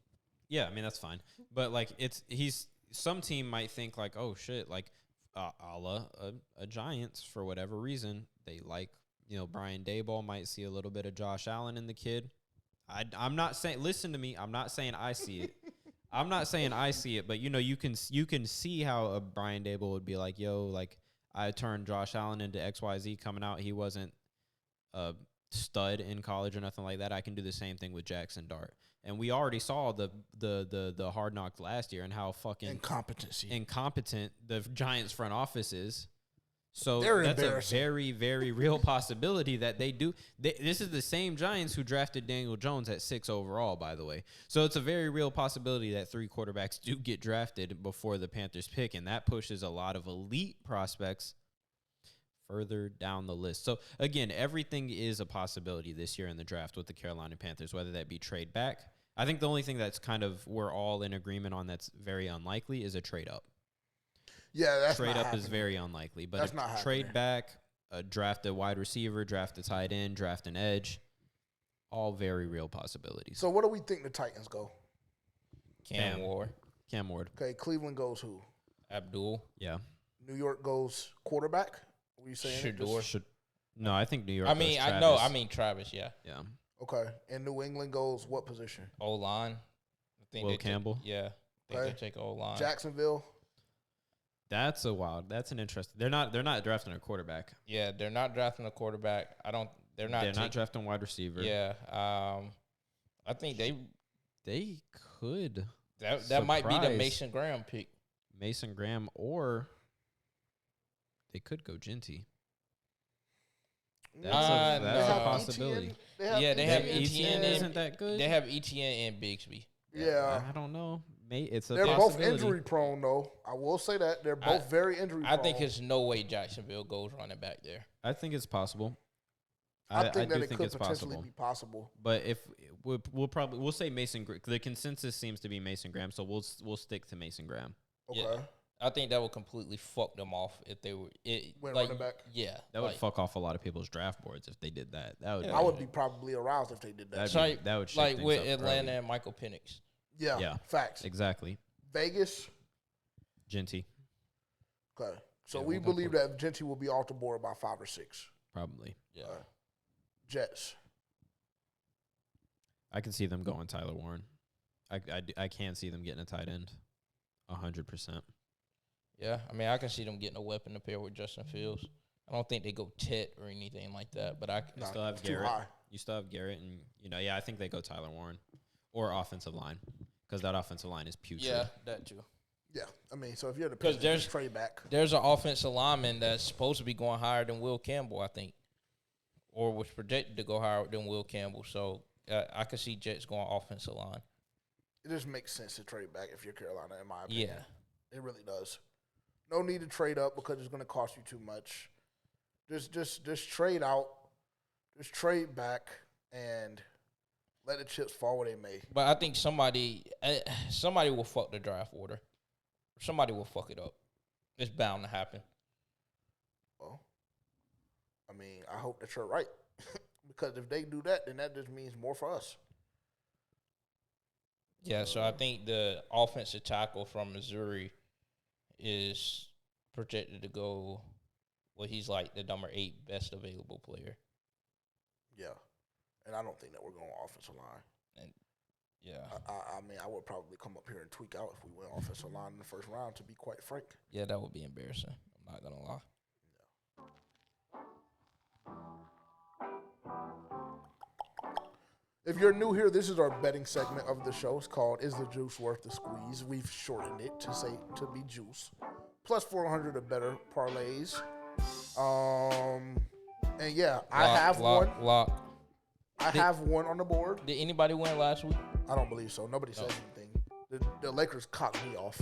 Yeah, I mean, that's fine. But, like, some team might think, like, oh, shit, like, a la a Giants, for whatever reason, they like, Brian Daboll might see a little bit of Josh Allen in the kid. I'm not saying, listen to me, I'm not saying I see it. I'm not saying I see it, but, you can see how a Brian Daboll would be like, yo, like, I turned Josh Allen into XYZ coming out. He wasn't a stud in college or nothing like that. I can do the same thing with Jackson Dart. And we already saw the Hard Knocks last year and how fucking incompetent the Giants front office is. So that's a very, very real possibility that they do. This is the same Giants who drafted Daniel Jones at 6 overall, by the way. So it's a very real possibility that 3 quarterbacks do get drafted before the Panthers pick, and that pushes a lot of elite prospects further down the list. So, again, everything is a possibility this year in the draft with the Carolina Panthers, whether that be trade back. I think the only thing that's kind of we're all in agreement on that's very unlikely is a trade up. Yeah, that's trade not up happening. is very unlikely, but That's not trade back, draft a wide receiver, draft a tight end, draft an edge, all very real possibilities. So what do we think the Titans go? Cam Ward. Okay, Cleveland goes who? Abdul. Yeah. New York goes quarterback. What are you saying? Shedeur. No, I think New York. I mean, goes I Travis. know. I mean, Travis. Yeah. Yeah. Okay, and New England goes what position? O-line. I think Will Campbell. I think they take O-line. Jacksonville. That's an interesting. They're not drafting a quarterback. Yeah, they're not drafting a quarterback. They're not drafting wide receiver. Yeah. I think they could. That might be the Surprise. Mason Graham pick. Mason Graham, or they could go Ginty. That's a no. possibility. They have ETN. Isn't that good? They have ETN and Bigsby. Yeah. I don't know. It's a They're both possibility. injury prone, though. I will say that. They're both very injury prone. I think it's no way Jacksonville goes running back there. I think it's possible. I think that do it think could it's potentially possible. be possible. But if we'll say Mason. The consensus seems to be Mason Graham, so we'll stick to Mason Graham. Okay. Yeah. I think that would completely fuck them off if they were running back. Yeah, That would fuck off a lot of people's draft boards if they did that. That would. I would be probably aroused if they did that. That would shake like things with up Atlanta early. and Michael Penix. Yeah. Facts. Exactly. Vegas. Ginty, Okay. So Yeah, we we'll go believe that Ginty will be off the board by 5 or 6. probably. Yeah, Jets. I can see them going Tyler Warren. I can see them getting a tight end, 100%. yeah. I mean, I can see them getting a weapon to pair with Justin Fields. I don't think they go Tet or anything like that, but You still have too Garrett. high. You still have Garrett, and I think they go Tyler Warren or offensive line because that offensive line is putrid. yeah, that too. Yeah. I mean, so if you're the 'Cause Pistons, there's- just trade back. There's an offensive lineman that's supposed to be going higher than Will Campbell, I think, or was projected to go higher than Will Campbell. So I could see Jets going offensive line. It just makes sense to trade back if you're Carolina, in my opinion. Yeah. It really does. No need to trade up because it's going to cost you too much. Just trade out. Just trade back and let the chips fall where they may. But I think somebody will fuck the draft order. Somebody will fuck it up. It's bound to happen. Well, I mean, I hope that you're right. Because if they do that, then that just means more for us. Yeah, so I think the offensive tackle from Missouri is projected to go. Well, he's like the number 8 best available player. Yeah. And I don't think that we're going offensive line. And yeah, I mean, I would probably come up here and tweak out if we went offensive line in the first round, to be quite frank. yeah, that would be embarrassing. I'm not gonna lie. If you're new here, this is our betting segment of the show. It's called "Is the Juice Worth the Squeeze?" We've shortened it to be juice. Plus 400 or better parlays. And yeah, I have one. I have one on the board. Did anybody win last week? I don't believe so. Nobody said anything. The Lakers caught me off.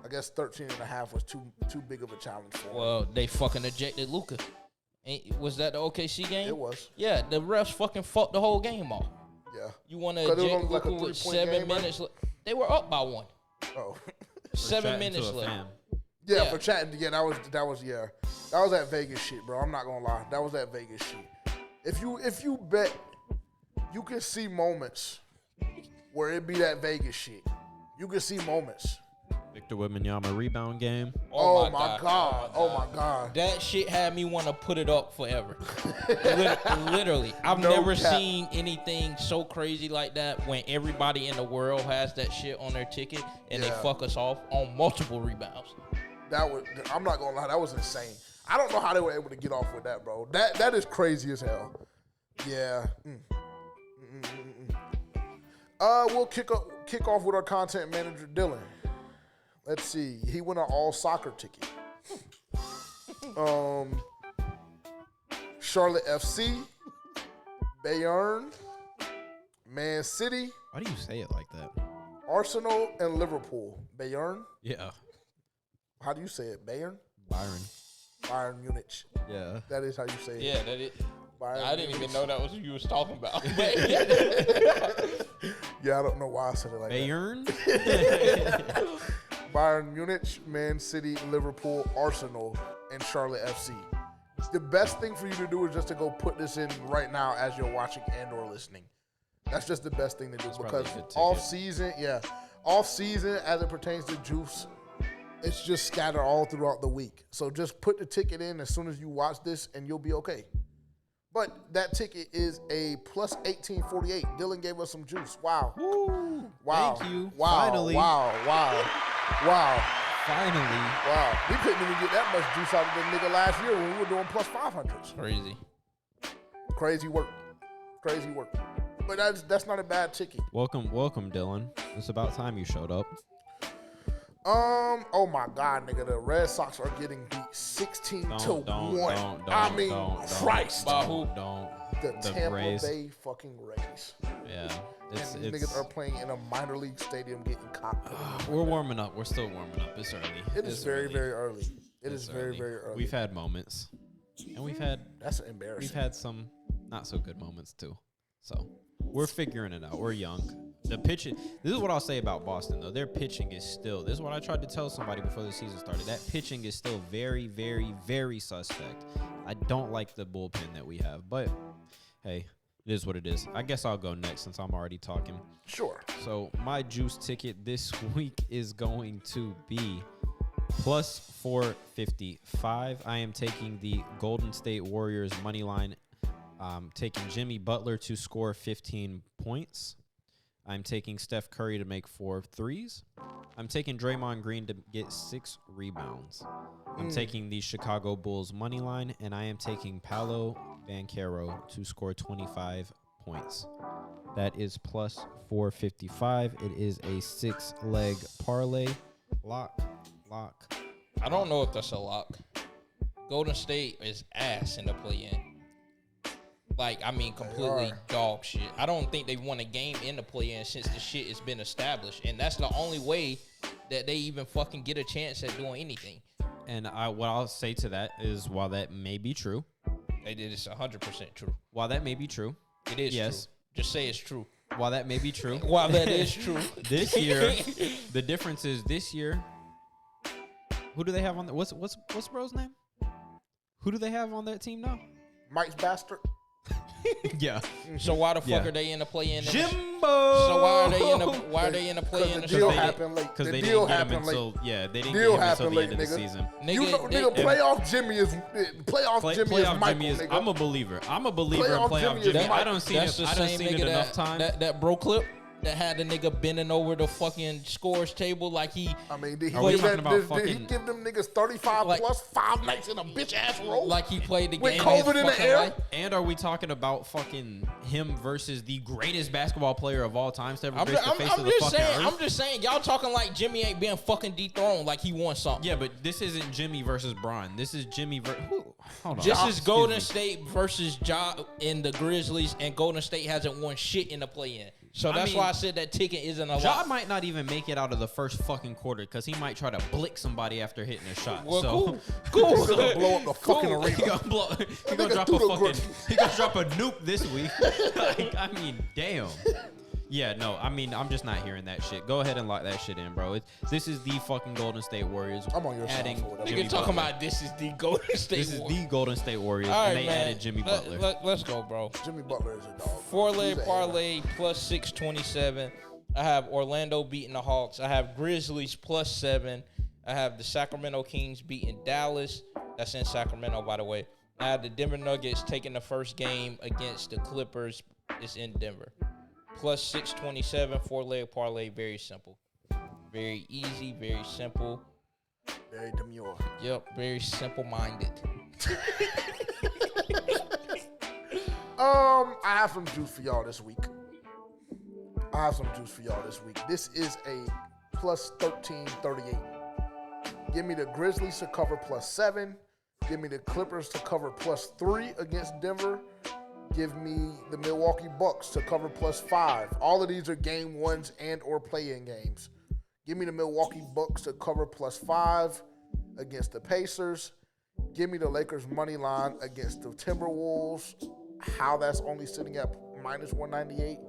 I guess 13.5 was too big of a challenge for them. Well, they fucking ejected Luka. Was that the OKC game? It was. Yeah, the refs fucking fucked the whole game off. Yeah. You want to 'Cause it was eject only like a Luka with 3-point 7 game, right? minutes left. They were up by 1. Oh. 7 Chatting minutes to a left. fan. Yeah, Yeah. for chatting. Yeah, that was that Vegas shit, bro. I'm not gonna lie. That was that Vegas shit. If you bet, you can see moments where it be that Vegas shit. You can see moments. Victor Wembanyama rebound game. Oh my god. Oh my god. That shit had me want to put it up forever. Literally. I've No never cap. seen anything so crazy like that when everybody in the world has that shit on their ticket and they Yeah. fuck us off on multiple rebounds. I'm not gonna lie, that was insane. I don't know how they were able to get off with that, bro. That is crazy as hell. Yeah. We'll kick off with our content manager, Dylan. Let's see. He won an all soccer ticket. Charlotte FC, Bayern, Man City, Why do you say it like that? Arsenal, and Liverpool. Bayern? Yeah. How do you say it? Bayern? Byron. Bayern Munich. Yeah. That is how you say it. Yeah, that it. Bayern I didn't even Munich. know that was who you was talking about. Yeah, I don't know why I said it like Bayern? that. Bayern Munich, Man City, Liverpool, Arsenal, and Charlotte FC. The best thing for you to do is just to go put this in right now as you're watching and or listening. That's just the best thing to do That's probably because a good ticket. off season as it pertains to juice, it's just scattered all throughout the week. So just put the ticket in as soon as you watch this and you'll be okay. But that ticket is a plus 1848. Dylan gave us some juice. Wow. Woo. Wow. Thank you. Wow. Finally. Wow. Finally. Wow. We couldn't even get that much juice out of the nigga last year when we were doing plus 500s. Crazy. Crazy work. But that's not a bad ticket. Welcome, Dylan. It's about time you showed up. Oh my God, nigga, the Red Sox are getting beat 16-1. I mean, Christ. By who? The Tampa Rays. Bay fucking Rays. Yeah. And these niggas are playing in a minor league stadium getting cocked. We're warming up. We're still warming up. It's early. It is very, very early. It is very, very early. We've had moments. And That's embarrassing. We've had some not so good moments too. So we're figuring it out. We're young. The pitching, this is what I'll say about Boston, though. Their pitching is still, this is what I tried to tell somebody before the season started. That pitching is still very, very, very suspect. I don't like the bullpen that we have, but hey, it is what it is. I guess I'll go next since I'm already talking. Sure. So my juice ticket this week is going to be plus 455. I am taking the Golden State Warriors money line. Taking Jimmy Butler to score 15 points. I'm taking Steph Curry to make 4 threes. I'm taking Draymond Green to get 6 rebounds. I'm taking the Chicago Bulls money line, and I am taking Paolo Banchero to score 25 points. That is plus 455. It is a 6-leg parlay. Lock. I don't know if that's a lock. Golden State is ass in the play-in. Like, I mean, completely dog shit. I don't think they've won a game in the play-in since the shit has been established. And that's the only way that they even fucking get a chance at doing anything. And what I'll say to that is, while that may be true. It is 100% true. While that may be true. It is true. Just say it's true. While that may be true. While that is true. This year, the difference is this year, who do they have on what's bro's name? Who do they have on that team now? Mike's bastard. Yeah. So why the fuck are they in the play-in? Jimbo. So why are they in the play-in? The deal happened late. Because they deal didn't get him happened until late. they didn't Deal get him until happened the end late, of the nigga. season. Playoff Jimmy is Playoff Michael. I'm a believer. I'm a believer in playoff Jimmy. I don't see it. I don't see it enough time. That bro clip that had the nigga bending over the fucking scores table like he. I mean, did he Are we give talking about did fucking- he give them niggas 35 Like- plus 5 nights in a bitch ass row? Like he played the With game. COVID his in the fucking air? life. And are we talking about fucking him versus the greatest basketball player of all time to ever grace the face of the fucking earth? I'm just saying, y'all talking like Jimmy ain't being fucking dethroned like he won something. Yeah, but this isn't Jimmy versus Bron. This is Jimmy hold on. This is Golden Excuse me. State versus Ja in the Grizzlies, and Golden State hasn't won shit in the play-in. So that's why I said that ticket isn't a Ja lot. might not even make it out of the first fucking quarter because he might try to blick somebody after hitting a shot. Well, so cool. He's gonna blow up the fucking arena. He gonna drop threw the a fucking. He gonna drop a nuke this week. Like, I mean, damn. Yeah, no, I mean, I'm just not hearing that shit. Go ahead and lock that shit in, bro. This is the fucking Golden State Warriors. I'm on your side adding for whatever. Jimmy Nigga talking Butler. about this is the Golden State. This is War- the Golden State Warriors, All right, and they man. added Jimmy Butler. Let's go, bro. Jimmy Butler is a dog. 4-leg He's a parlay plus 627. I have Orlando beating the Hawks. I have Grizzlies plus 7. I have the Sacramento Kings beating Dallas. That's in Sacramento, by the way. I have the Denver Nuggets taking the first game against the Clippers. It's in Denver. Plus 627, 4-leg parlay. Very simple. Very easy, very simple. Very demure. Yep, very simple-minded. I have some juice for y'all this week. This is a plus 1338. Give me the Grizzlies to cover plus 7. Give me the Clippers to cover plus 3 against Denver. Give me the Milwaukee Bucks to cover plus 5. All of these are game ones and or play-in games. Give me the Milwaukee Bucks to cover plus 5 against the Pacers. Give me the Lakers money line against the Timberwolves. How that's only sitting at minus 198.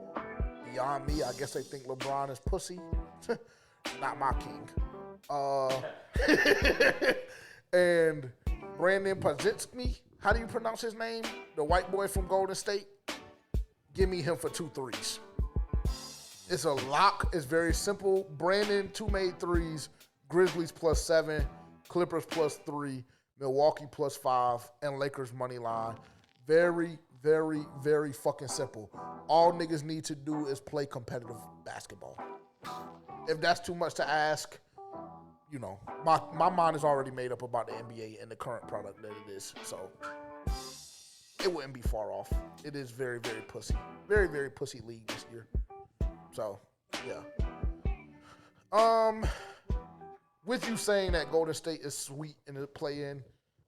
Beyond me, I guess they think LeBron is pussy. Not my king. And Brandon Pazinski, how do you pronounce his name? The white boy from Golden State. Give me him for 2 threes. It's a lock. It's very simple. Brandon, 2 made threes. Grizzlies plus 7. Clippers plus 3. Milwaukee plus 5. And Lakers money line. Very, very, very fucking simple. All niggas need to do is play competitive basketball. If that's too much to ask, you know, my mind is already made up about the NBA and the current product that it is. So it wouldn't be far off. It is very, very pussy. Very, very pussy league this year. So, yeah. With you saying that Golden State is sweet in the play-in,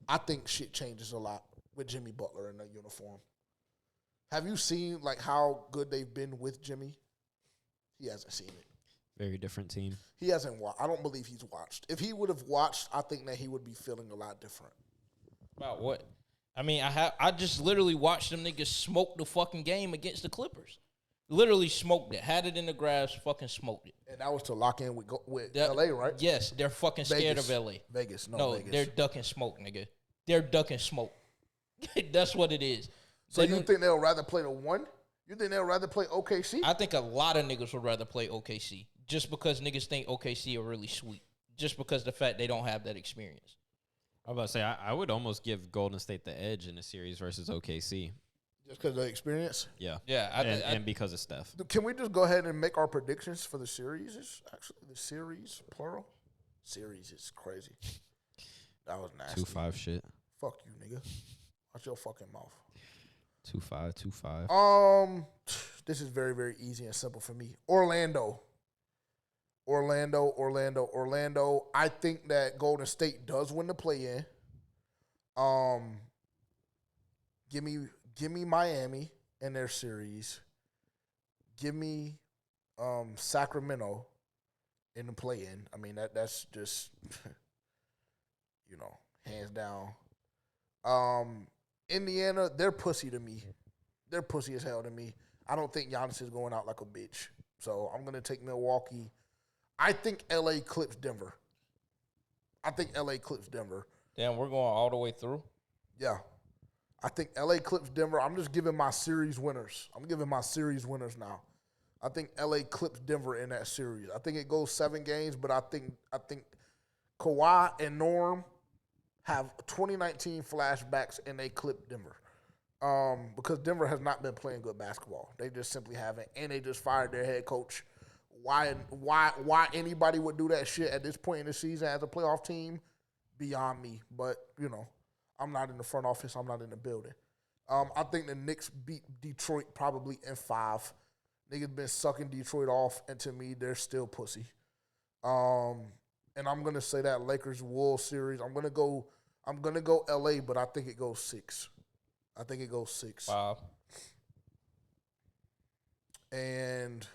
I think shit changes a lot with Jimmy Butler in the uniform. Have you seen like how good they've been with Jimmy? He hasn't seen it. Very different team. He hasn't watched. I don't believe he's watched. If he would have watched, I think that he would be feeling a lot different. About what? I mean, I just literally watched them niggas smoke the fucking game against the Clippers. Literally smoked it. Had it in the grass, fucking smoked it. And that was to lock in with L.A., right? Yes, they're fucking scared Vegas. of L.A. Vegas. They're ducking smoke, nigga. They're ducking smoke. That's what it is. So you think they'll rather play the 1? You think they'll rather play OKC? I think a lot of niggas would rather play OKC just because niggas think OKC are really sweet. Just because the fact they don't have that experience. I was about to say, I would almost give Golden State the edge in a series versus OKC. Just because of the experience? Yeah. Yeah. And because of Steph. Can we just go ahead and make our predictions for the series? Actually, the series, plural? Series is crazy. That was nasty. 2-5 shit. Fuck you, nigga. Watch your fucking mouth. 2-5. This is very, very easy and simple for me. Orlando. I think that Golden State does win the play-in. Give me Miami in their series. Give me Sacramento in the play-in. I mean that's just hands down. Indiana, they're pussy to me. They're pussy as hell to me. I don't think Giannis is going out like a bitch. So I'm gonna take Milwaukee. I think LA clips Denver. Damn, we're going all the way through? Yeah. I think LA clips Denver. I'm just giving my series winners. Now. I think LA clips Denver in that series. I think it goes 7 games, but I think Kawhi and Norm have 2019 flashbacks and they clip Denver. Because Denver has not been playing good basketball. They just simply haven't. And they just fired their head coach. Why anybody would do that shit at this point in the season as a playoff team, beyond me. But, I'm not in the front office. I'm not in the building. I think the Knicks beat Detroit probably in 5. Niggas been sucking Detroit off, and to me, they're still pussy. And I'm gonna say that Lakers-Wolves series. I'm gonna go LA, but I think it goes 6. Wow. And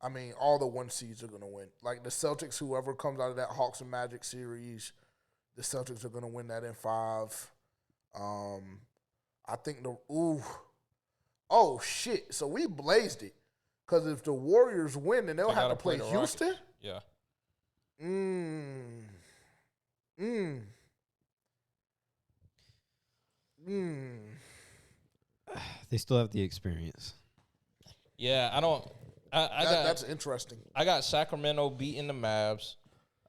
I mean, all the 1 seeds are gonna win. Like the Celtics, whoever comes out of that Hawks and Magic series, the Celtics are gonna win that in 5. I think oh shit! So we blazed it. Because if the Warriors win, then they'll have to play Houston? Yeah. They still have the experience. Yeah, that's interesting. I got Sacramento beating the Mavs.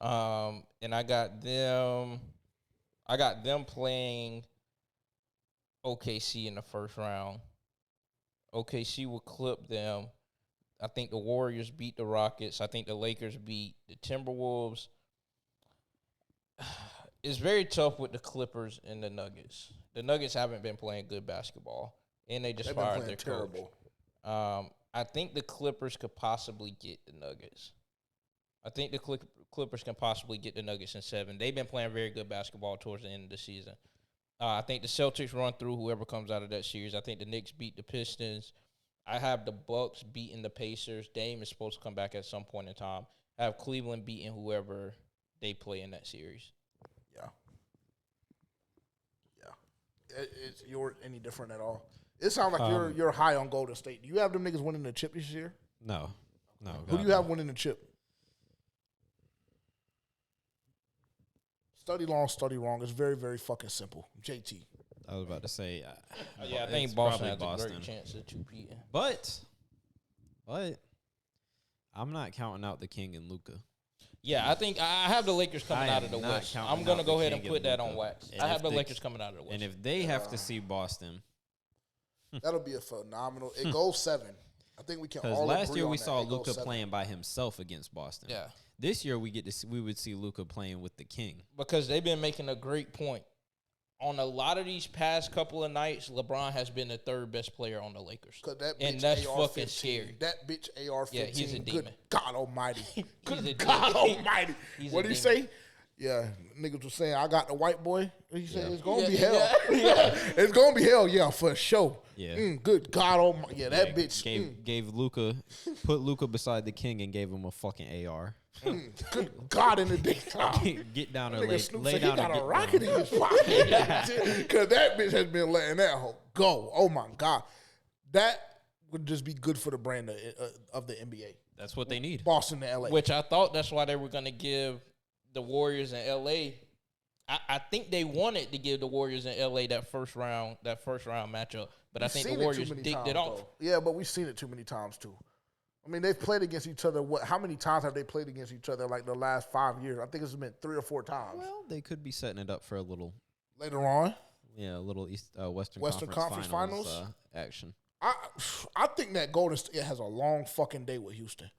And I got them playing OKC in the first round. OKC will clip them. I think the Warriors beat the Rockets. I think the Lakers beat the Timberwolves. It's very tough with the Clippers and the Nuggets. The Nuggets haven't been playing good basketball, and they just fired their coach. I think the Clippers could possibly get the Nuggets. I think the Clippers can possibly get the Nuggets in 7. They've been playing very good basketball towards the end of the season. I think the Celtics run through whoever comes out of that series. I think the Knicks beat the Pistons. I have the Bucks beating the Pacers. Dame is supposed to come back at some point in time. I have Cleveland beating whoever they play in that series. Yeah. Is yours any different at all? It sounds like you're high on Golden State. Do you have them niggas winning the chip this year? No. Who do you have winning the chip? Study long, study wrong. It's very, very fucking simple. JT. I was about to say. I think Boston has a great chance of 2-peating. But I'm not counting out the King and Luka. Yeah, I think I have the Lakers coming out of the West. I'm going to go ahead and put that on wax. I have the Lakers coming out of the West. And if they have to see Boston. That'll be a phenomenal. It goes 7. I think we can all agree on that. Because last year we saw Luka playing by himself against Boston. Yeah. This year we would see Luka playing with the King. Because they've been making a great point on a lot of these past couple of nights, LeBron has been the third best player on the Lakers. And that's fucking scary. That bitch AR-15. Yeah, he's a demon. Good God Almighty. Good God Almighty. What did he say? Yeah, niggas was saying, I got the white boy. He said, it's going to be hell. It's going to be hell, yeah, for sure. Yeah. Good God Almighty. Yeah, that bitch. Gave Luka, put Luka beside the king and gave him a fucking AR. Good God in the daytime. Get down there, Lay down. He got a rocket in his pocket. Because that bitch has been letting that hoe go. Oh, my God. That would just be good for the brand of the NBA. That's what they need. Boston to LA. Which I thought that's why they were going to give the Warriors in LA. I think they wanted to give the Warriors in LA that first round matchup, but I think the Warriors dicked it off. Yeah, but we've seen it too many times too. I mean, they've played against each other. How many times have they played against each other? Like the last 5 years, I think it's been 3 or 4 times. Well, they could be setting it up for a little later on. Yeah, a little Western Conference Finals action. I think that Golden State has a long fucking day with Houston.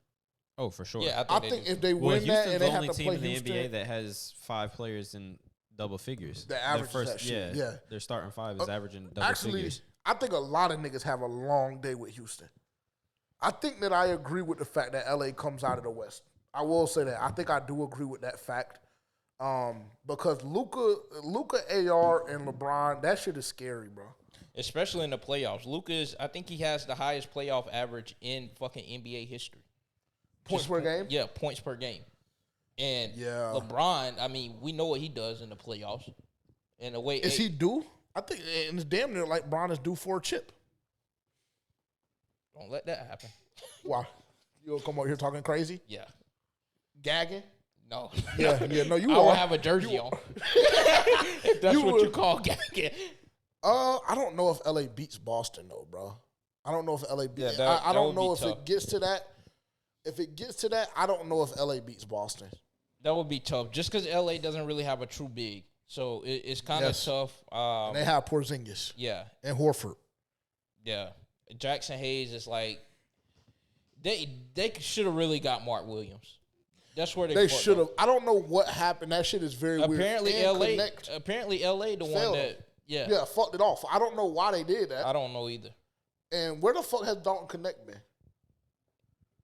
Oh, for sure. Yeah, I think if they win that and they have to play Houston's the only team in Houston, the NBA that has 5 players in double figures. The average that shit. Yeah, their starting 5 is averaging double figures. I think a lot of niggas have a long day with Houston. I think that I agree with the fact that LA comes out of the West. I will say that. I think I do agree with that fact. Because Luka, AR, and LeBron, that shit is scary, bro. Especially in the playoffs. I think he has the highest playoff average in fucking NBA history. Points per game? Yeah, points per game. And LeBron, I mean, we know what he does in the playoffs. In a way, is he due? I think it's damn near like Bron is due for a chip. Don't let that happen. Why? You gonna come over here talking crazy? Yeah. Gagging? No. Yeah, no, you I will have a jersey on. If that's what you call gagging. I don't know if LA beats Boston though, bro. I don't know if LA beats. Yeah, I don't know if tough. it gets to that. If it gets to that, I don't know if LA beats Boston. That would be tough, just because LA doesn't really have a true big, so it's kind of tough. And they have Porzingis. Yeah. And Horford. Yeah. Jackson Hayes is like they should have really got Mark Williams. That's where they should have. I don't know what happened. That shit is very weird. Apparently LA the one that fucked it off. I don't know why they did that. I don't know either. And where the fuck has Dalton Connect been?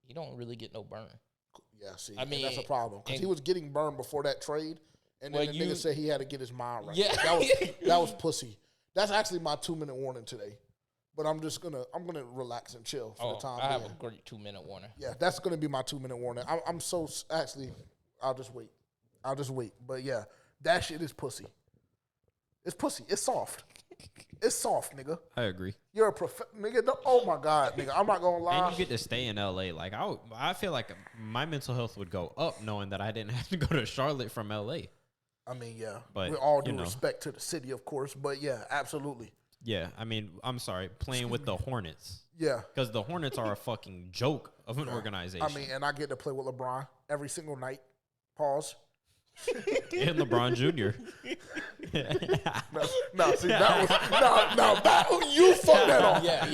He don't really get no burn. Yeah, see, I mean, that's a problem because he was getting burned before that trade, and then the nigga said he had to get his mind right. Yeah, that was pussy. That's actually my 2-minute warning today, but I'm gonna relax and chill for the time. I have a great 2-minute warning. Yeah, that's gonna be my 2-minute warning. I'm so actually, I'll just wait. But yeah, that shit is pussy. It's pussy. It's soft. It's soft, nigga. I agree. You're a nigga. Oh my god, nigga. I'm not gonna lie. And you get to stay in LA. Like I feel like my mental health would go up knowing that I didn't have to go to Charlotte from LA. I mean, yeah. But with all due respect to the city, of course. But yeah, absolutely. Yeah, I mean, I'm sorry, playing with the Hornets. Yeah. Because the Hornets are a fucking joke of an organization. I mean, and I get to play with LeBron every single night. Pause. And LeBron Jr. No, see, you fucked that off. Yeah.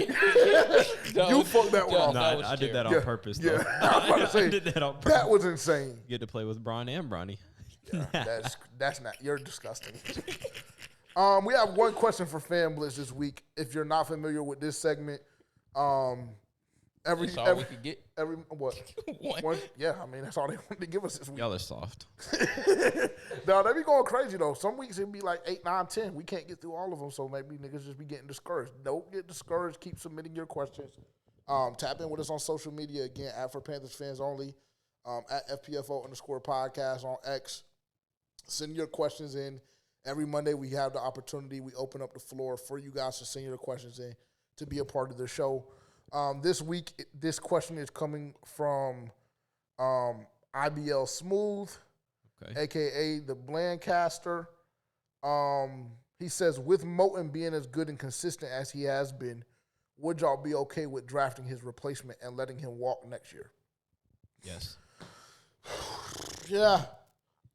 You fucked that one off. No, I did that on purpose, though. Yeah. I was about to say, I did that on purpose. That was insane. You get to play with Bron and Bronny. Yeah, that's not, you're disgusting. We have one question for Fan Blitz this week. If you're not familiar with this segment, That's all we could get. What? One? Yeah, I mean, that's all they wanted to give us this week. Y'all are soft. No, they be going crazy, though. Some weeks it be like 8, 9, 10. We can't get through all of them, so maybe niggas just be getting discouraged. Don't get discouraged. Keep submitting your questions. Tap in with us on social media, again, at For Panthers Fans Only, at FPFO_podcast on X. Send your questions in. Every Monday we have the opportunity. We open up the floor for you guys to send your questions in to be a part of the show. This week, this question is coming from IBL Smooth, a.k.a. the Blandcaster. He says, with Moten being as good and consistent as he has been, would y'all be okay with drafting his replacement and letting him walk next year? Yes. Yeah.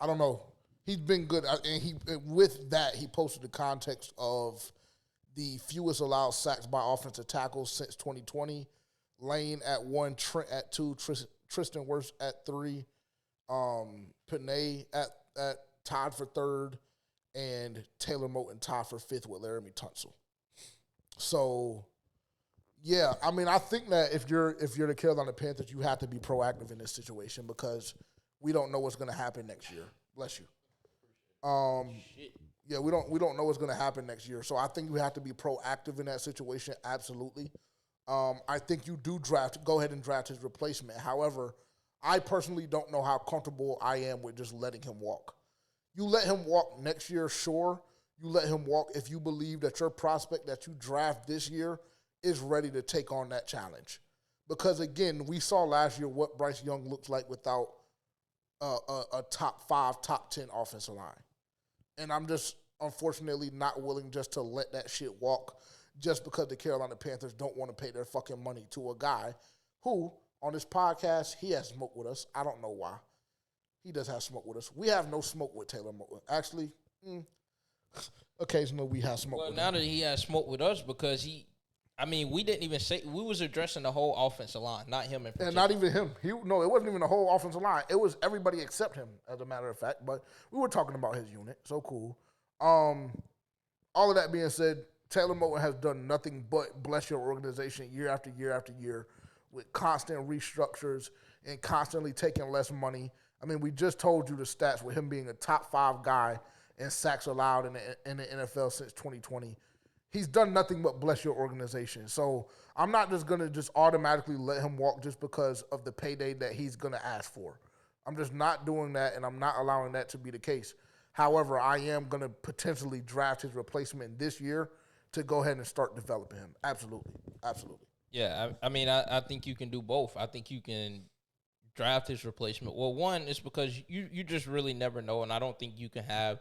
I don't know. He's been good. And with that, he posted the context of the fewest allowed sacks by offensive tackles since 2020. Lane at 1, Trent at 2, Tristan Wirfs at 3, Panay at tied for 3rd, and Taylor Moton tied for 5th with Laramie Tunsil. So, yeah, I mean, I think that if you're the Carolina Panthers, you have to be proactive in this situation because we don't know what's going to happen next year. Bless you. Yeah, we don't know what's going to happen next year. So I think you have to be proactive in that situation. Absolutely. I think you do go ahead and draft his replacement. However, I personally don't know how comfortable I am with just letting him walk. You let him walk next year, sure. You let him walk if you believe that your prospect that you draft this year is ready to take on that challenge. Because, again, we saw last year what Bryce Young looks like without a top 5, top 10 offensive line. And I'm just, unfortunately, not willing just to let that shit walk just because the Carolina Panthers don't want to pay their fucking money to a guy who, on this podcast, he has smoke with us. I don't know why. He does have smoke with us. We have no smoke with Taylor Moton. Actually, occasionally we have smoke with him. Well, now that he has smoke with us because we didn't even say – we was addressing the whole offensive line, not him in particular. And not even him. No, it wasn't even the whole offensive line. It was everybody except him, as a matter of fact. But we were talking about his unit. So cool. All of that being said, Taylor Moton has done nothing but bless your organization year after year after year with constant restructures and constantly taking less money. I mean, we just told you the stats with him being a top 5 guy in sacks allowed in the NFL since 2020. He's done nothing but bless your organization. So I'm not just going to just automatically let him walk just because of the payday that he's going to ask for. I'm just not doing that, and I'm not allowing that to be the case. However, I am going to potentially draft his replacement this year to go ahead and start developing him. Absolutely. Absolutely. Yeah, I think you can do both. I think you can draft his replacement. Well, one is because you just really never know, and I don't think you can have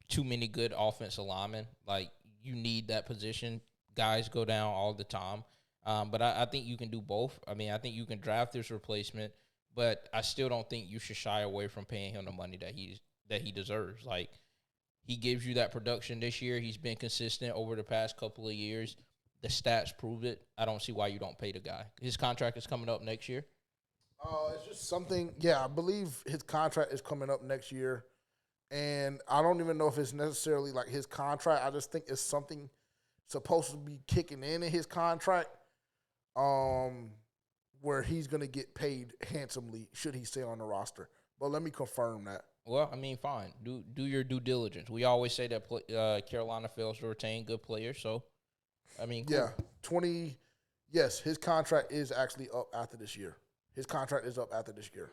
too many good offensive linemen. Like, you need that position. Guys go down all the time. But I think you can do both. I mean, I think you can draft his replacement, but I still don't think you should shy away from paying him the money that he deserves. Like, he gives you that production this year. He's been consistent over the past couple of years. The stats prove it. I don't see why you don't pay the guy. His contract is coming up next year. It's just something, yeah, I believe his contract is coming up next year. And I don't even know if it's necessarily like his contract. I just think it's something supposed to be kicking in his contract where he's going to get paid handsomely should he stay on the roster. But let me confirm that. Well, I mean, fine. Do your due diligence. We always say that Carolina fails to retain good players. So, I mean, cool. Yeah, yes, his contract is actually up after this year. His contract is up after this year.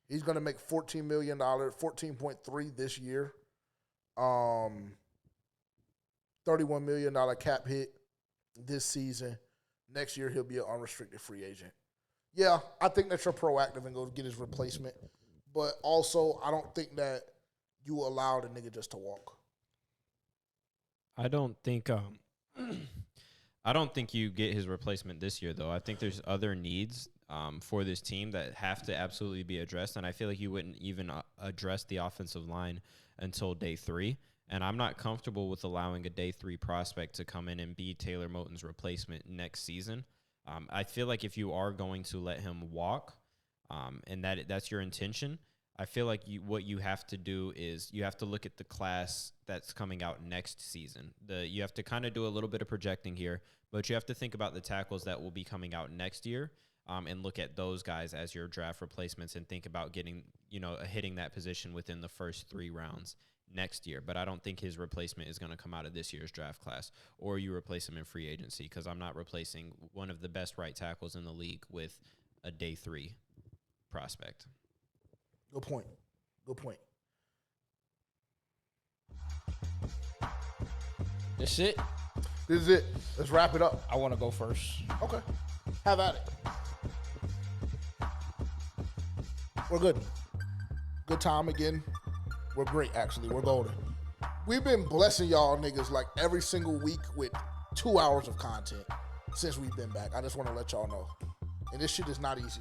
He's going to make $14 million, $14.3 this year. $31 million cap hit this season. Next year, he'll be an unrestricted free agent. Yeah, I think that you're proactive and go get his replacement. But also, I don't think that you allow the nigga just to walk. I don't think you get his replacement this year, though. I think there's other needs for this team that have to absolutely be addressed, and I feel like you wouldn't even address the offensive line until day 3. And I'm not comfortable with allowing a day 3 prospect to come in and be Taylor Moton's replacement next season. I feel like if you are going to let him walk, and that's your intention, I feel like what you have to do is you have to look at the class that's coming out next season. You have to kind of do a little bit of projecting here, but you have to think about the tackles that will be coming out next year, and look at those guys as your draft replacements and think about getting, hitting that position within the first 3 rounds next year. But I don't think his replacement is going to come out of this year's draft class, or you replace him in free agency, because I'm not replacing one of the best right tackles in the league with a day 3 prospect. Good point. Good point. This it? This is it. Let's wrap it up. I want to go first. Okay. Have at it. We're good. Good time again. We're great, actually. We're golden. We've been blessing y'all niggas like every single week with 2 hours of content since we've been back. I just want to let y'all know. And this shit is not easy.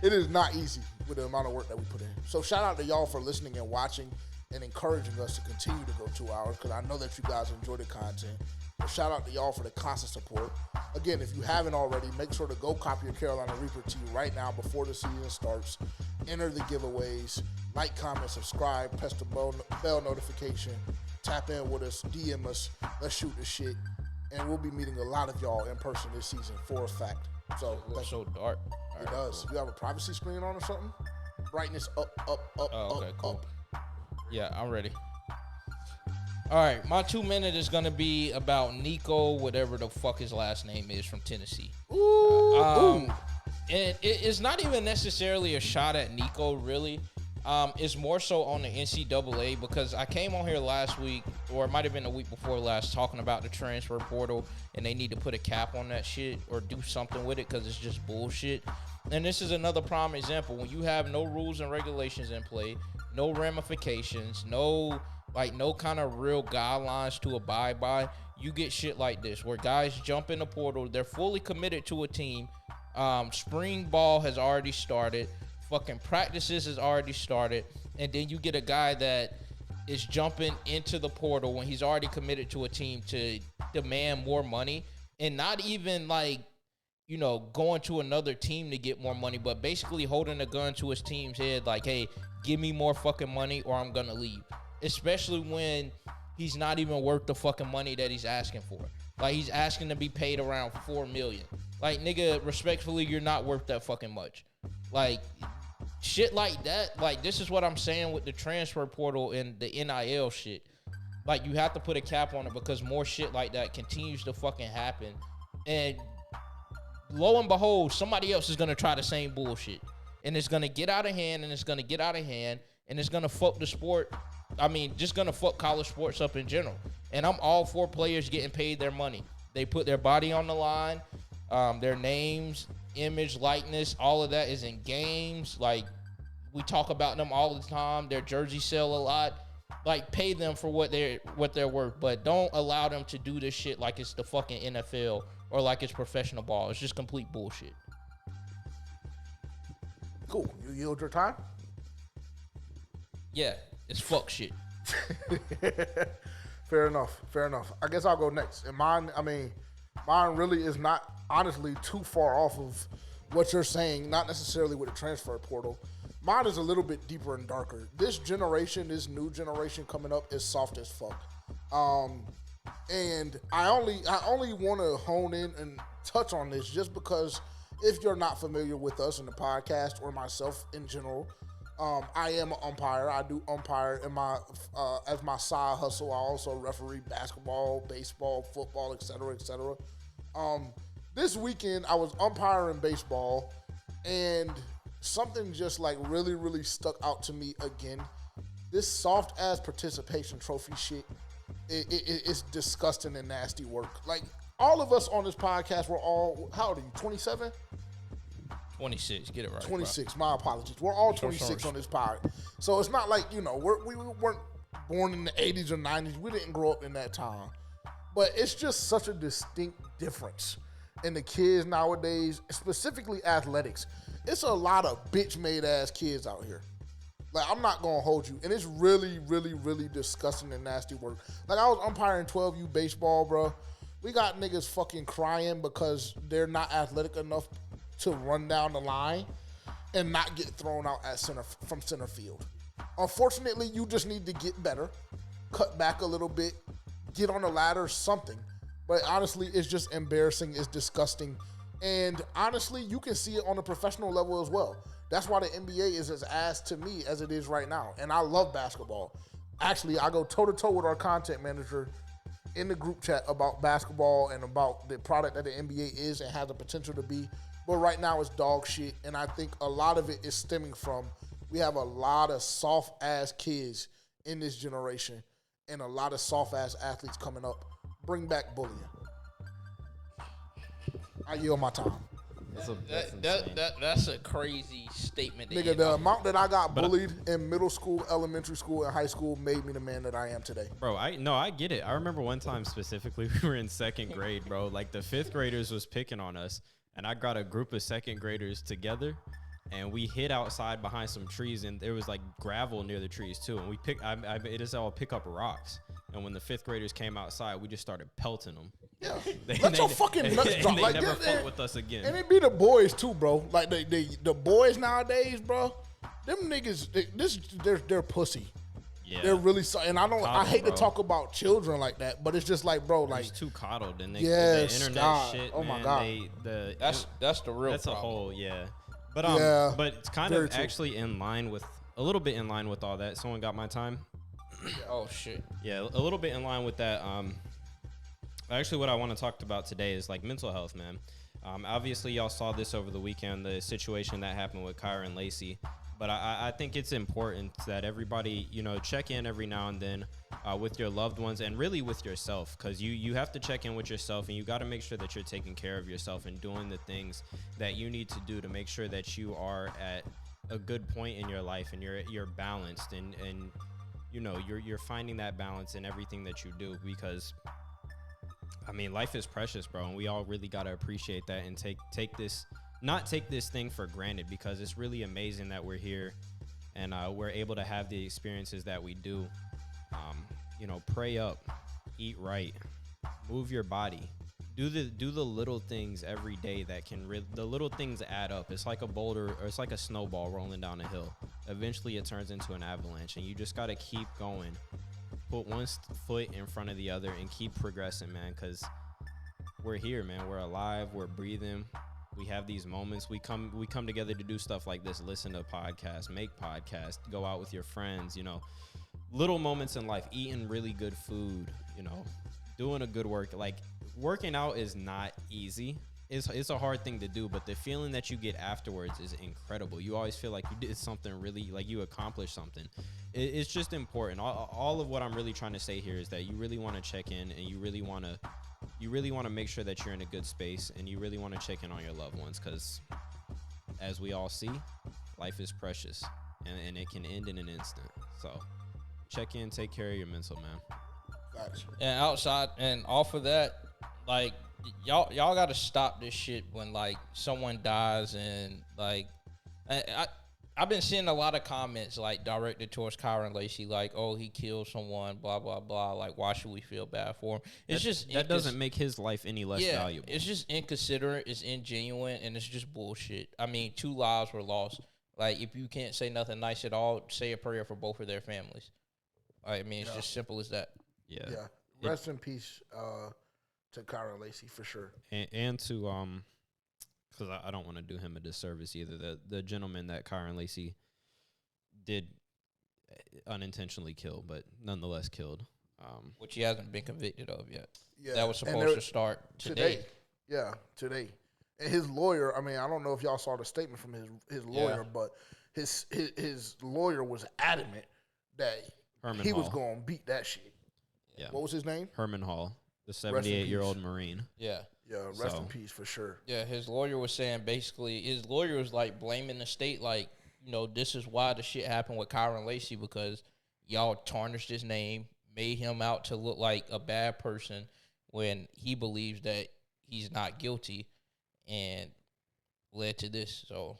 It is not easy with the amount of work that we put in. So shout out to y'all for listening and watching and encouraging us to continue to go 2 hours, because I know that you guys enjoy the content. But shout out to y'all for the constant support. Again, if you haven't already, make sure to go copy your Carolina Reaper tee right now before the season starts. Enter the giveaways. Like, comment, subscribe, press the bell notification, tap in with us, DM us, let's shoot this shit. And we'll be meeting a lot of y'all in person this season for a fact. So It looks so dark. it does. You have a privacy screen on or something? Brightness up, Okay, cool. up. Yeah, I'm ready. All right, my 2 minute is gonna be about Nico, whatever the fuck his last name is, from Tennessee. Ooh. And it's not even necessarily a shot at Nico, really. It's more so on the NCAA, because I came on here last week, or it might have been the week before last, talking about the transfer portal, and they need to put a cap on that shit or do something with it because it's just bullshit. And this is another prime example. When you have no rules and regulations in play, no ramifications, no kind of real guidelines to abide by, you get shit like this, where guys jump in the portal, they're fully committed to a team. Spring ball has already started. Fucking practices has already started. And then you get a guy that is jumping into the portal when he's already committed to a team to demand more money, and not even going to another team to get more money, but basically holding a gun to his team's head like, hey, give me more fucking money or I'm gonna leave. Especially when he's not even worth the fucking money that he's asking for. Like, he's asking to be paid around $4 million. Like, nigga, respectfully, you're not worth that fucking much. Like, shit like that. Like, this is what I'm saying with the transfer portal and the NIL shit. Like, you have to put a cap on it because more shit like that continues to fucking happen. And lo and behold, somebody else is going to try the same bullshit. And it's going to get out of hand, and it's going to get out of hand, and it's going to fuck the sport. I mean, just going to fuck college sports up in general. And I'm all for players getting paid their money. They put their body on the line, their names, image, likeness, all of that is in games. Like, we talk about them all the time. Their jerseys sell a lot. Like, pay them for what they're worth, but don't allow them to do this shit like it's the fucking NFL or like it's professional ball. It's just complete bullshit. Cool. You yield your time? Yeah, it's fuck shit. Fair enough. I guess I'll go next. And mine really is not honestly too far off of what you're saying, not necessarily with the transfer portal. Mine is a little bit deeper and darker. This new generation coming up is soft as fuck. And I only want to hone in and touch on this just because if you're not familiar with us in the podcast or myself in general, I am an umpire. I do umpire in my as my side hustle. I also referee basketball, baseball, football, etc., etc. This weekend I was umpiring baseball, and something just like really, really stuck out to me again. This soft ass participation trophy shit, it's disgusting and nasty work. Like, all of us on this podcast, we're all, how old are you? 27? 26, get it right. 26, bro. My apologies. We're all 26 on this pod. So it's not like, we weren't born in the 80s or 90s. We didn't grow up in that time. But it's just such a distinct difference in the kids nowadays, specifically athletics. It's a lot of bitch-made ass kids out here. Like, I'm not going to hold you. And it's really, really, really disgusting and nasty work. Like, I was umpiring 12U baseball, bro. We got niggas fucking crying because they're not athletic enough to run down the line and not get thrown out at from center field. Unfortunately, you just need to get better, cut back a little bit, get on the ladder, something. But honestly, it's just embarrassing. It's disgusting. And honestly, you can see it on a professional level as well. That's why the NBA is as ass to me as it is right now. And I love basketball. Actually, I go toe-to-toe with our content manager in the group chat about basketball and about the product that the NBA is and has the potential to be. But right now it's dog shit. And I think a lot of it is stemming from we have a lot of soft-ass kids in this generation and a lot of soft-ass athletes coming up. Bring back bullying. I yield my time. That's a crazy statement. Nigga, the amount that I got bullied in middle school, elementary school, and high school made me the man that I am today. Bro, I get it. I remember one time specifically we were in second grade, bro. Like, the fifth graders was picking on us, and I got a group of second graders together, and we hid outside behind some trees, and there was like gravel near the trees too. And we I made us all pick up rocks. And when the fifth graders came outside, we just started pelting them. Yeah, let your fucking nuts drop. They like, never fuck with us again. And it be the boys too, bro. Like the boys nowadays, bro. them niggas, they're pussy. Yeah. They're really and I hate to bro. talk about children like that, but it's just like, bro, like It's too coddled, and the internet God. shit. Oh my man, God. That's the real that's problem. a whole But but it's kind very of true. actually in line with a little bit in line with all that. Someone got my time. Oh shit. Yeah, a little bit in line with that. Actually, what I want to talk about today is like mental health, man. Obviously, y'all saw this over the weekend, the situation that happened with Kyra and Lacey. But I think it's important that everybody, check in every now and then with your loved ones and really with yourself, because you have to check in with yourself, and you got to make sure that you're taking care of yourself and doing the things that you need to do to make sure that you are at a good point in your life and you're balanced and you're finding that balance in everything that you do, because I mean, life is precious, bro, and we all really got to appreciate that and take this thing for granted, because it's really amazing that we're here and we're able to have the experiences that we do. Pray up, eat right, move your body, do the little things every day that can the little things add up. It's like a boulder, or it's like a snowball rolling down a hill. Eventually it turns into an avalanche, and you just got to keep going. Put one foot in front of the other and keep progressing, man, because we're here, man. We're alive. We're breathing. We have these moments. We come together to do stuff like this, listen to podcasts, make podcasts, go out with your friends, little moments in life, eating really good food, doing a good work. Like, working out is not easy. It's a hard thing to do, but the feeling that you get afterwards is incredible. You always feel like you did something really, like you accomplished something. It's just important. All of what I'm really trying to say here is that you really want to check in, and you really want to make sure that you're in a good space, and you really want to check in on your loved ones, because as we all see, life is precious, and it can end in an instant. So check in, take care of your mental, man. Gotcha. And outside and off of that, like, y'all got to stop this shit when like someone dies, and like I've been seeing a lot of comments like directed towards Kyra and Lacey, like, oh, he killed someone, blah blah blah. Like, why should we feel bad for him? It's that doesn't make his life any less valuable. It's just inconsiderate, it's ingenuine, and it's just bullshit. I mean, 2 lives were lost. Like, if you can't say nothing nice at all, say a prayer for both of their families. I mean, it's just simple as that. Yeah. Rest in peace to Kyra and Lacey, for sure. And to because I don't want to do him a disservice either. The gentleman that Kyra and Lacey did unintentionally kill, but nonetheless killed, Which he hasn't been convicted of yet. Yeah, that was supposed to start today. Yeah, today. And his lawyer, I mean, I don't know if y'all saw the statement from his lawyer, but his lawyer was adamant that he was going to beat that shit. Yeah. What was his name? Herman Hall, the 78-year-old Marine. Yeah. Yeah, rest in peace for sure. Yeah, his lawyer was saying basically, his lawyer was like blaming the state, like, this is why the shit happened with Kyra and Lacey, because y'all tarnished his name, made him out to look like a bad person when he believes that he's not guilty, and led to this. So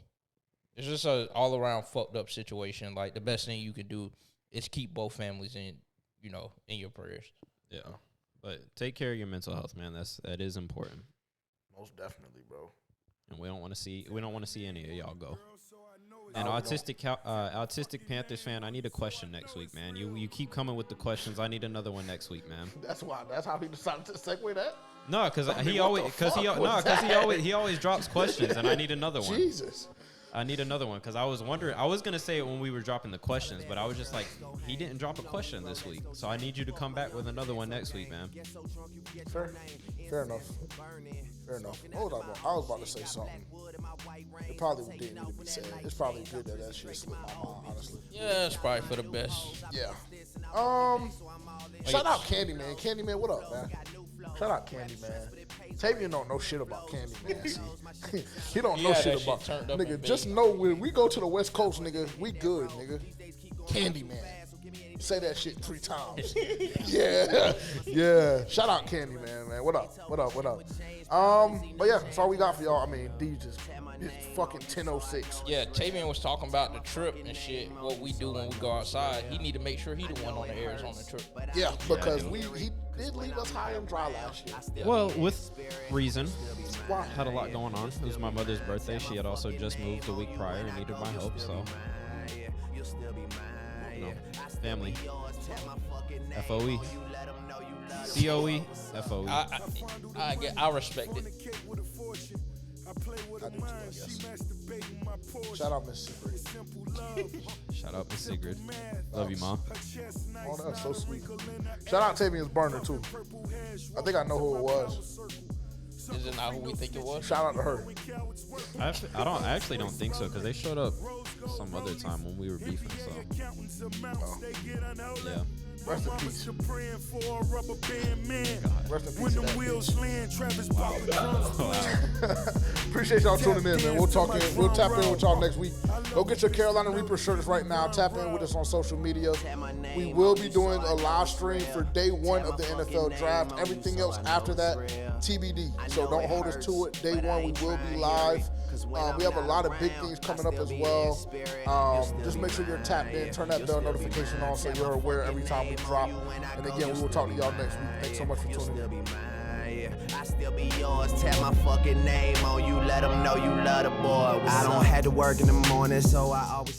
it's just a all around fucked up situation. Like, the best thing you could do is keep both families in your prayers. Yeah. But take care of your mental health, man. That is important. Most definitely, bro. And we don't want to see any of y'all go. And autistic Panthers fan, I need a question next week, man. You keep coming with the questions. I need another one next week, man. That's how he decided to segue that. No, because he always drops questions, and I need another one. Jesus. I need another one, because I was wondering. I was gonna say it when we were dropping the questions, but I was just like, he didn't drop a question this week, so I need you to come back with another one next week, man. Fair enough. Hold on, bro. I was about to say something. It probably didn't need to be said. It's probably good that shit slipped my mind, honestly. Yeah, it's probably for the best. Yeah. Shout out Candyman. Candyman, what up, man? Shout out Candyman. Tavian don't know shit about Candyman. See, he don't know shit about nigga. Just know when we go to the West Coast, nigga, we good, nigga. Candyman. Say that shit 3 times. Yeah. Shout out Candyman, man. What up? But yeah, that's all we got for y'all. I mean, D just it's fucking 10:06. Yeah, Tavian was talking about the trip and shit. What we do when we go outside. He need to make sure he the one on the Arizona trip. Yeah, because he did leave us high and dry last year. Well, with reason. Why? Had a lot going on. It was my mother's birthday. She had also just moved the week prior and needed my help, so No, family. FOE. COE. FOE. I respect it. I do too, I guess. Shout out Miss Sigrid. Shout out Miss Sigrid. Love you, Mom. Oh, that's so sweet. Shout out Tavian's burner too. I think I know who it was. Is it not who we think it was? Shout out to her. I actually don't think so because they showed up some other time when we were beefing. So yeah. Rest in peace. God. Rest in peace. Appreciate y'all tuning in, man. We'll tap in with y'all next week. Go get your Carolina Reaper shirts right now. Tap in with us on social media. We will be doing a live stream for day 1 of the NFL draft. Everything else after that, TBD. So don't hold us to it. Day 1, we will be live. We have a lot of big things coming up as well. Just make sure you're tapped in. Turn that bell notification on so you're aware every time we drop. And again, we will talk to y'all next week. Thanks so much for tuning in. I still be yours, tap my fucking name on you, let them know you love the boy. I don't have to work in the morning, so I always stay